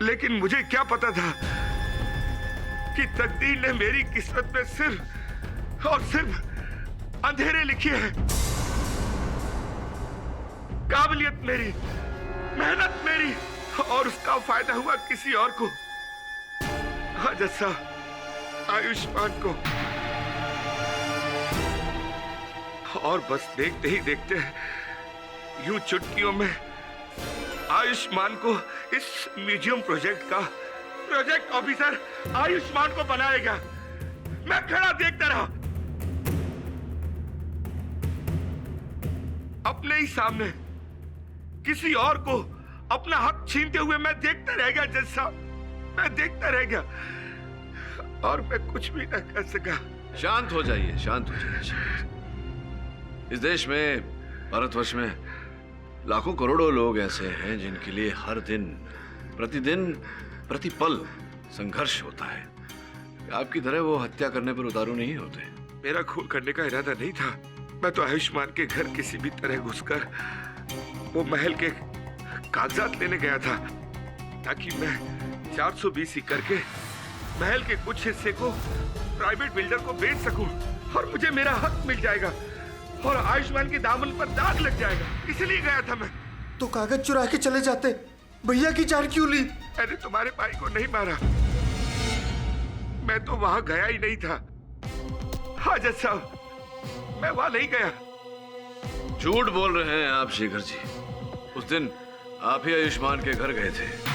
लेकिन मुझे क्या पता था कि तकदीर ने मेरी किस्मत में सिर्फ और सिर्फ अंधेरे लिखे हैं। काबिलियत मेरी, मेहनत मेरी, और उसका फायदा हुआ किसी और को। हाँ जैसा आयुष्मान को। और बस देखते ही देखते यूं चुटकियों में आयुष्मान को इस म्यूजियम प्रोजेक्ट का प्रोजेक्ट ऑफिसर आयुष्मान को बनाएगा। मैं खड़ा देखता रहा, अपने ही सामने किसी और को अपना हक छीनते हुए मैं देखता रह गया जज साहब, मैं देखता रह गया और मैं कुछ भी न कर सका। शांत हो जाइए, शांत हो जाइए। इस देश में, भारतवर्ष में लाखों करोड़ों लोग ऐसे हैं जिनके लिए हर दिन, प्रतिदिन, प्रतिपल संघर्ष होता है। आपकी तरह वो हत्या करने पर उतारू नहीं होते। मेरा खून करने का इरादा नहीं था। मैं तो आयुष्मान के घर किसी भी तरह घुसकर वो महल के कागजात लेने गया था ताकि मैं 420 करके महल के कुछ हिस्से को प्राइवेट बिल्डर को बेच सकूं और मुझे मेरा हक मिल जाएगा और आयुष्मान के दामन पर दाग लग जाएगा। इसलिए गया था मैं। तो कागज चुरा के चले जाते, भैया की जान क्यों ली? मैंने तुम्हारे भाई को नहीं मारा, मैं तो वहां गया ही नहीं था। हाँ जज साहब, मैं वहां नहीं गया। झूठ बोल रहे हैं आप शेखर जी। उस दिन आप ही आयुष्मान के घर गए थे।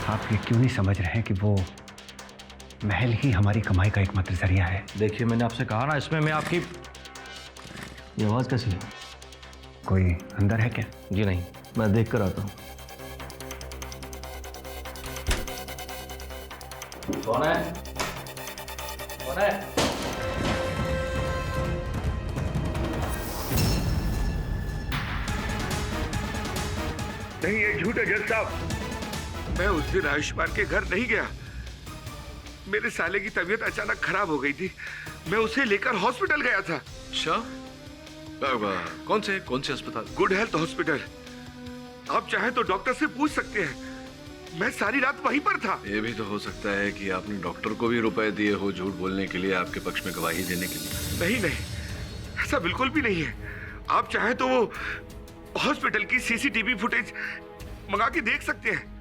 आप ये क्यों नहीं समझ रहे हैं कि वो महल ही हमारी कमाई का एकमात्र जरिया है? देखिए मैंने आपसे कहा ना, इसमें मैं आपकी ये आवाज़ कैसी है? कोई अंदर है क्या? जी नहीं, मैं देख कर आता हूँ। कौन है? कौन है? नहीं, ये झूठ है जज साहब। मैं उस दिन आयुष्मान के घर नहीं गया। मेरे साले की तबीयत अचानक खराब हो गई थी, मैं उसे लेकर हॉस्पिटल गया था। अच्छा, कौन से अस्पताल? Good health hospital. आप चाहे तो डॉक्टर से पूछ सकते हैं। मैं सारी रात वहीं पर था। ये भी तो हो सकता है कि आपने डॉक्टर को भी रुपए दिए हो झूठ बोलने के लिए, आपके पक्ष में गवाही देने के लिए। नहीं नहीं, ऐसा बिल्कुल भी नहीं है। आप चाहे तो वो हॉस्पिटल की सीसीटीवी फुटेज मंगा के देख सकते हैं।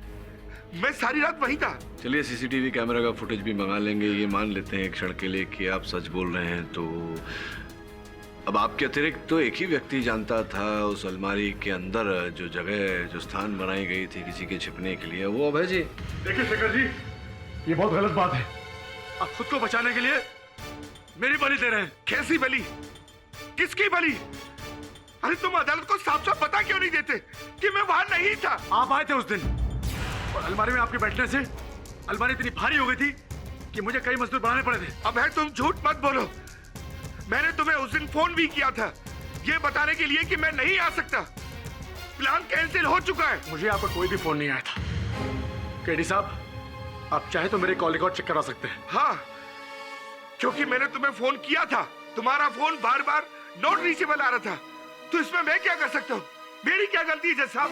मैं सारी रात वहीं था। चलिए सीसीटीवी कैमरा का फुटेज भी मंगा लेंगे। ये मान लेते हैं एक क्षण के लिए कि आप सच बोल रहे हैं, तो अब आपके अतिरिक्त तो एक ही व्यक्ति जानता था उस अलमारी के अंदर जो जगह, जो स्थान बनाई गई थी किसी के छिपने के लिए, वो अभय जी। देखिए शेखर जी, ये बहुत गलत बात है। आप खुद को बचाने के लिए मेरी बलि दे रहे हैं। कैसी बलि? किसकी बलि? अरे तुम अदालत को साफ साफ बता क्यों नहीं देते कि मैं वहां नहीं था? आप आए थे उस दिन और अलमारी में आपके बैठने से अलमारी इतनी भारी हो गई थी कि मुझे कई मजदूर बनाने पड़े थे। अब है, तुम झूठ मत बोलो। मैंने तुम्हें उस दिन फोन भी किया था ये बताने के लिए कि मैं नहीं आ सकता। प्लान कैंसिल हो चुका है। मुझे आपका कोई भी फोन नहीं आया था। केडी साहब, आप चाहे तो मेरे कॉल रिकॉर्ड चेक करा सकते हैं। हाँ, क्योंकि मैंने तुम्हें फोन किया था। तुम्हारा फोन बार बार नॉट रीचेबल आ रहा था, तो इसमें मैं क्या कर सकता हूँ? मेरी क्या गलती है जज साहब?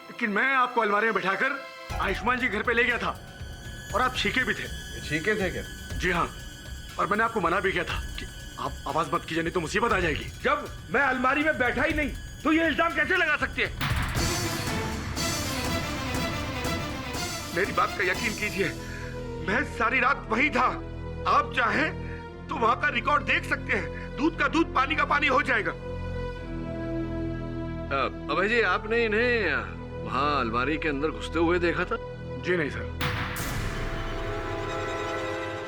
लेकिन मैं आपको अलमारी में बैठाकर आयुष्मान जी घर पे ले गया था और आप छीके भी थे। छीके थे क्या? जी हाँ, और मैंने आपको मना भी किया था कि आप आवाज मत कीजिए, नहीं तो मुसीबत आ जाएगी। जब मैं अलमारी में बैठा ही नहीं तो ये इल्जाम कैसे लगा सकते हैं? मेरी बात का यकीन कीजिए, मैं सारी रात वहीं था। आप चाहें तो वहां का रिकॉर्ड देख सकते हैं। दूध का दूध, पानी का पानी हो जाएगा। अभय जी, आपने इन्हें वहां अलमारी के अंदर घुसते हुए देखा था? जी नहीं सर,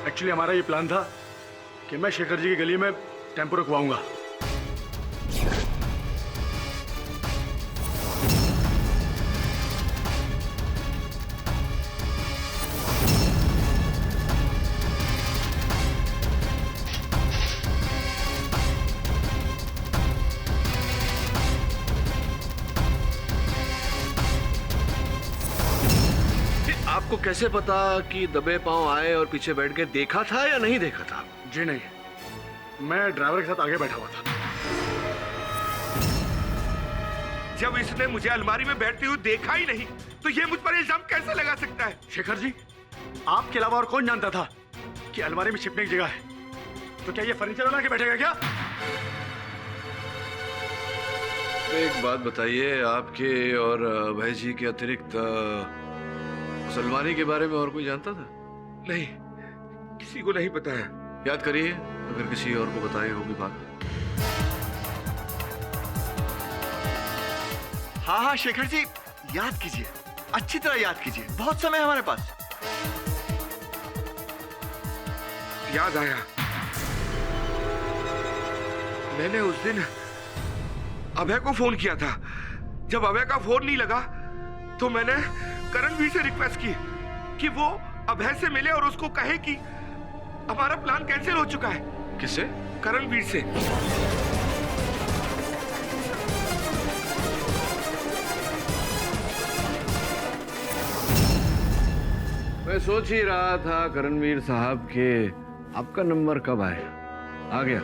एक्चुअली हमारा ये प्लान था कि मैं शेखर जी की गली में टेम्पो रुकवाऊंगा। आपको कैसे पता कि दबे पांव आए और पीछे बैठ के देखा था या नहीं देखा था? जी नहीं, मैं ड्राइवर के साथ आगे बैठा हुआ था। जब इसने मुझे अलमारी में बैठते हुए देखा ही नहीं तो ये मुझ पर इल्जाम कैसे लगा सकता है? शेखर जी, आपके अलावा और कौन जानता था कि अलमारी में छिपने की जगह है? तो क्या ये फर्नीचर वाला के बैठेगा क्या? एक बात बताइए, आपके और अभय जी के अतिरिक्त उस अलमारी के बारे में और कोई जानता था? नहीं, किसी को नहीं पता है। याद करिए, अगर किसी और को बताई होगी बात। हाँ हाँ शेखर जी, याद कीजिए, अच्छी तरह याद कीजिए, बहुत समय है हमारे पास। याद आया, मैंने उस दिन अभय को फोन किया था। जब अभय का फोन नहीं लगा तो मैंने करणवीर से रिक्वेस्ट की कि वो अभय से मिले और उसको कहे कि हमारा प्लान कैंसिल हो चुका है। किससे? करणवीर से। मैं सोच ही रहा था करणवीर साहब के आपका नंबर कब आया। आ गया,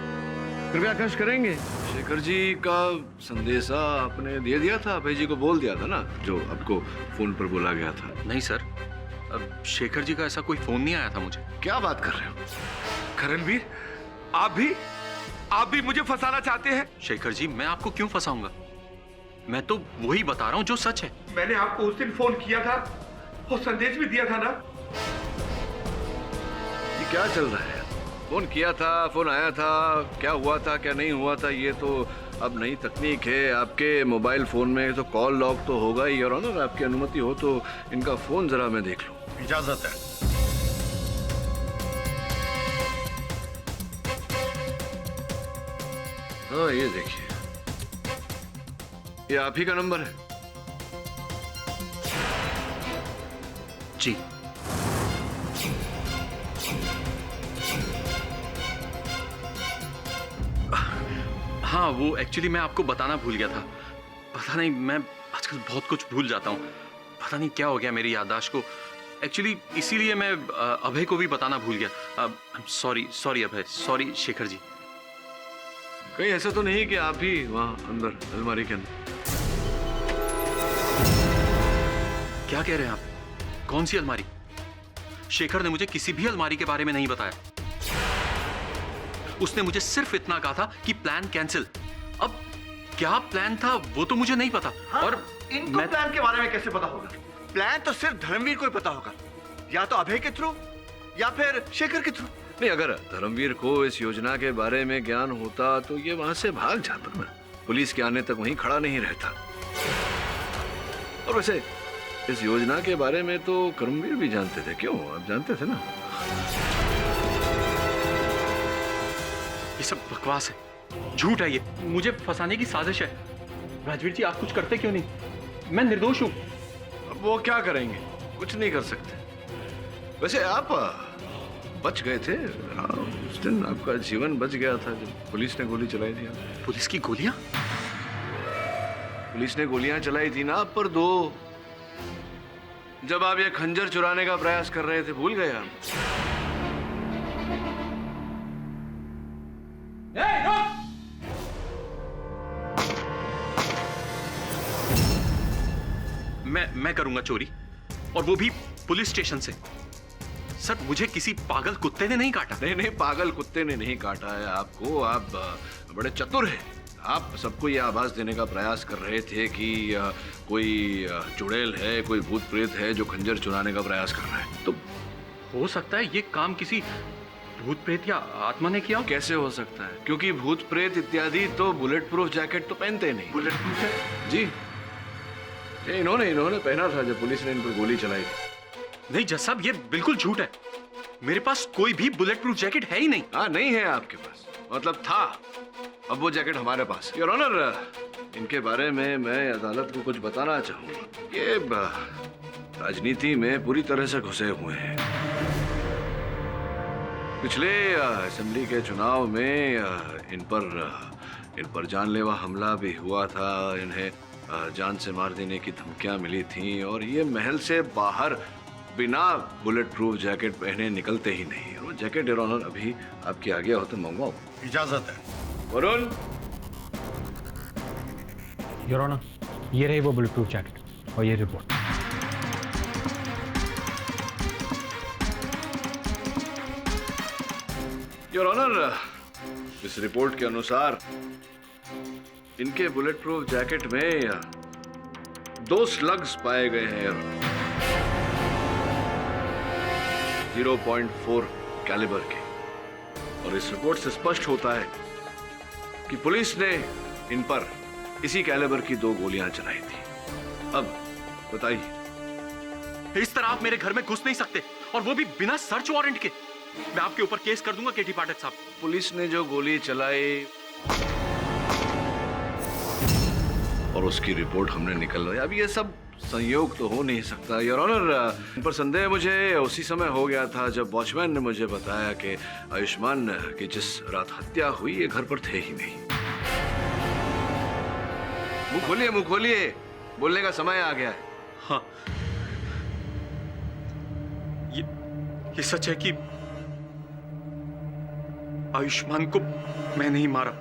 कृपया कष्ट करेंगे। शेखर जी का संदेशा आपने दे दिया था, अभय जी को बोल दिया था ना, जो आपको फोन पर बोला गया था? नहीं सर, अब शेखर जी का ऐसा कोई फोन नहीं आया था मुझे। क्या बात कर रहे हो? करणवीर, आप भी मुझे फंसाना चाहते हैं? शेखर जी, मैं आपको क्यों फंसाऊंगा? मैं तो वही बता रहा हूं जो सच है। मैंने आपको उस दिन फोन किया था और संदेश भी दिया था ना। ये क्या चल रहा है? फोन किया था, फोन आया था, क्या हुआ था क्या नहीं हुआ था, ये तो अब नई तकनीक है। आपके मोबाइल फोन में तो कॉल लॉग तो होगा ही। और ऑनर, आपकी अनुमति हो तो इनका फोन जरा मैं देख लूं। इजाजत है। हाँ, ये देखिए, ये आप ही का नंबर है? जी। हाँ, वो एक्चुअली मैं आपको बताना भूल गया था। पता नहीं, मैं आजकल बहुत कुछ भूल जाता हूँ। पता नहीं क्या हो गया मेरी याददाश्त को। एक्चुअली इसीलिए मैं अभय को भी बताना भूल गया। सॉरी अभय, सॉरी शेखर जी। कहीं ऐसा तो नहीं कि आप ही वहाँ अंदर अलमारी के अंदर? क्या कह रहे हैं आप? कौन सी अलमारी? शेखर ने मुझे किसी भी अलमारी के बारे में नहीं बताया। उसने मुझे सिर्फ इतना कहा था कि प्लान कैंसिल। अब क्या प्लान था वो तो मुझे नहीं पता। हाँ, और इनको प्लान के बारे में कैसे पता होगा? प्लान तो सिर्फ धर्मवीर को ही पता होगा, या तो अभय के थ्रू या फिर शेखर के थ्रू। नहीं, अगर धर्मवीर को इस योजना के बारे में ज्ञान होता तो ये वहां से भाग जाता ना, पुलिस के आने तक वहीं खड़ा नहीं रहता। और वैसे इस योजना के बारे में तो कर्मवीर भी जानते थे। क्यों, आप जानते थे ना? ये सब बकवास है, झूठ है, ये मुझे फंसाने की साजिश है। राजवीर जी, आप कुछ करते क्यों नहीं? मैं निर्दोष हूं। अब वो क्या करेंगे, कुछ नहीं कर सकते। वैसे आप बच गए थे। उस दिन आपका जीवन बच गया था जब पुलिस ने गोली चलाई थी। पुलिस की गोलियां? पुलिस ने गोलियां चलाई थी ना आप पर, 2। जब आप ये खंजर चुराने का प्रयास कर रहे थे, भूल गए आप? मैं करूंगा चोरी, और वो भी पुलिस स्टेशन से। सर, मुझे किसी पागल कुत्ते ने नहीं काटा। नहीं, पागल कुत्ते ने नहीं काटा है आपको। आप बड़े चतुर हैं। आप सबको ये आभास देने का प्रयास कर रहे थे कि कोई चुड़ैल है, कोई भूत प्रेत है जो खंजर चुराने का प्रयास कर रहा है। तो हो सकता है ये काम किसी भूत प्रेत या आत्मा ने किया। कैसे हो सकता है? क्योंकि भूत प्रेत इत्यादि तो बुलेट प्रूफ जैकेट तो पहनते नहीं। Bullet proof jacket? जी, इन्होंने पहना था जब पुलिस ने इन पर गोली चलाई थी। नहीं जज साहब, ये बिल्कुल झूठ है। मेरे पास कोई भी बुलेट प्रूफ जैकेट है ही नहीं। हाँ, नहीं है आपके पास, मतलब था। अब वो जैकेट हमारे पास। योर ऑनर, इनके बारे में मैं अदालत को कुछ बताना चाहूंगा। ये राजनीति में पूरी तरह से घुसे हुए हैं। पिछले असेंबली के चुनाव में इन पर जानलेवा हमला भी हुआ था। इन्हें जान से मार देने की धमकियां मिली थी, और ये महल से बाहर बिना बुलेट प्रूफ जैकेट पहने निकलते ही नहीं। वो जैकेट योर ऑनर अभी आपकी आगे हो तो मंगवाओ। इजाजत है। वरुण, योर ऑनर, ये रही वो बुलेट प्रूफ जैकेट और ये रिपोर्ट। योर ऑनर, इस रिपोर्ट के अनुसार इनके बुलेट प्रूफ जैकेट में 2 स्लग्स पाए गए हैं 0.4 कैलिबर के। और इस रिपोर्ट से स्पष्ट होता है कि पुलिस ने इन पर इसी कैलिबर की 2 गोलियां चलाई थी। अब बताइए। इस तरह आप मेरे घर में घुस नहीं सकते, और वो भी बिना सर्च वारंट के। मैं आपके ऊपर केस कर दूंगा केटी पाठक साहब। पुलिस ने जो गोली चलाई और उसकी रिपोर्ट हमने निकलवाई, अब ये सब संयोग तो हो नहीं सकता। योर ऑनर, इन पर संदेह मुझे उसी समय हो गया था जब वॉचमैन ने मुझे बताया कि आयुष्मान की जिस रात हत्या हुई ये घर पर थे ही नहीं। मुंह खोलिए, बोलने का समय आ गया है। हाँ, ये सच है कि आयुष्मान को मैं नहीं मारा।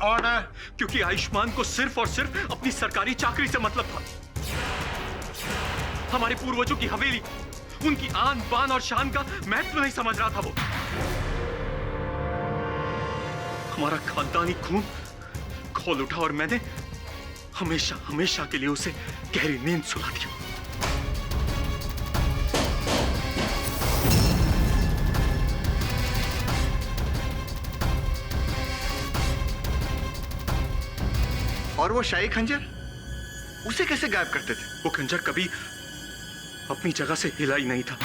ऑर्डर। क्योंकि आयुष्मान को सिर्फ और सिर्फ अपनी सरकारी चाकरी से मतलब था। हमारे पूर्वजों की हवेली, उनकी आन बान और शान का महत्व नहीं समझ रहा था वो। हमारा खानदानी खून खोल उठा और मैंने हमेशा हमेशा के लिए उसे गहरी नींद सुला दिया। और वो शाही खंजर, उसे कैसे गायब करते थे? वो खंजर कभी अपनी जगह से हिला ही नहीं था।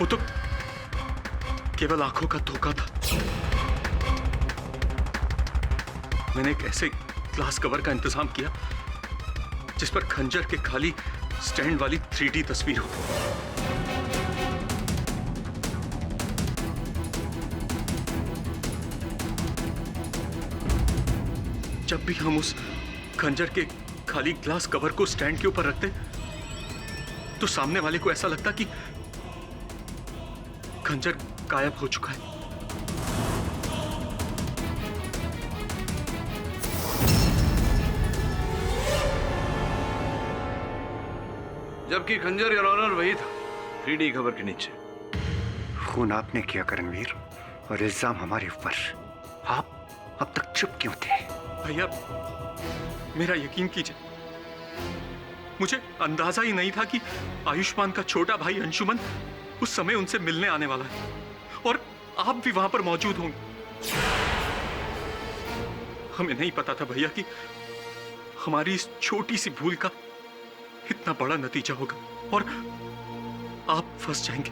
वो तो केवल आंखों का धोखा था। मैंने एक ऐसे ग्लास कवर का इंतजाम किया जिस पर खंजर के खाली स्टैंड वाली 3D तस्वीर हो। जब भी हम उस खंजर के खाली ग्लास कवर को स्टैंड के ऊपर रखते तो सामने वाले को ऐसा लगता कि खंजर गायब हो चुका है। जबकि खंजर योर ऑनर वही था 3D खबर के नीचे। खून आपने किया करणवीर, और इल्जाम हमारे ऊपर। आप अब तक चुप क्यों थे? भैया मेरा यकीन कीजिए, मुझे अंदाजा ही नहीं था कि आयुष्मान का छोटा भाई अंशुमन उस समय उनसे मिलने आने वाला है और आप भी वहां पर मौजूद होंगे। हमें नहीं पता था भैया कि हमारी इस छोटी सी भूल का इतना बड़ा नतीजा होगा और आप फंस जाएंगे।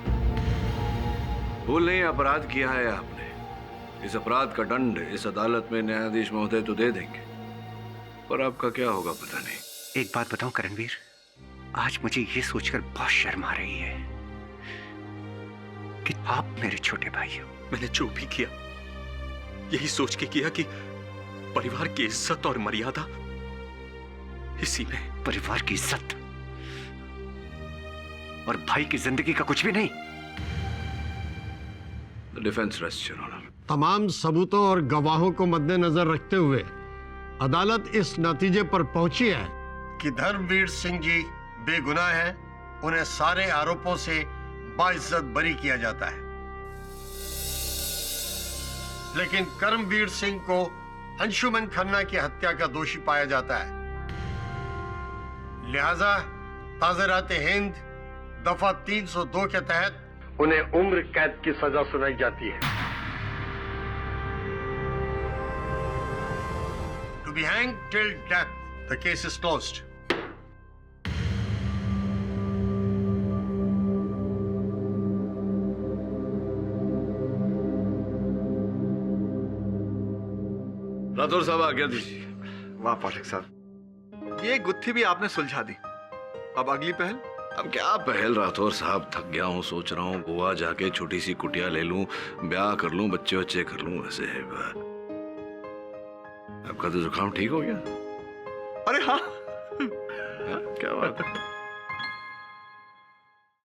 भूल नहीं, अपराध किया है आपने। इस अपराध का दंड इस अदालत में न्यायाधीश महोदय तो दे देंगे, पर आपका क्या होगा पता नहीं। एक बात बताऊं करणवीर, आज मुझे ये सोचकर बहुत शर्म आ रही है कि आप मेरे छोटे भाई हो। मैंने जो भी किया यही सोच के किया कि परिवार की इज्जत और मर्यादा इसी में। परिवार की इज्जत और भाई की जिंदगी का कुछ भी नहीं। Defence rest your honour. तमाम सबूतों और गवाहों को मद्देनजर रखते हुए अदालत इस नतीजे पर पहुंची है कि धर्मवीर सिंह जी बेगुनाह हैं। उन्हें सारे आरोपों से बाइज्जत बरी किया जाता है, लेकिन कर्मवीर सिंह को अंशुमन खन्ना की हत्या का दोषी पाया जाता है। लिहाजा ताज़रात हिंद दफा 302 के तहत उन्हें उम्र कैद की सजा सुनाई जाती है। To be hanged till death. The case is closed. Rathore साहब आज्ञा दीजिए। वाह पाठक साहब, ये गुत्थी भी आपने सुलझा दी। अब अगली पहल? अब क्या पहल राठौर साहब, थक गया हूँ। सोच रहा हूँ गोवा जाके छोटी सी कुटिया ले लूं, ब्याह कर लूं, बच्चे बच्चे कर लूं। वैसे आपका तो जुकाम ठीक हो गया? अरे हाँ, क्या बात है।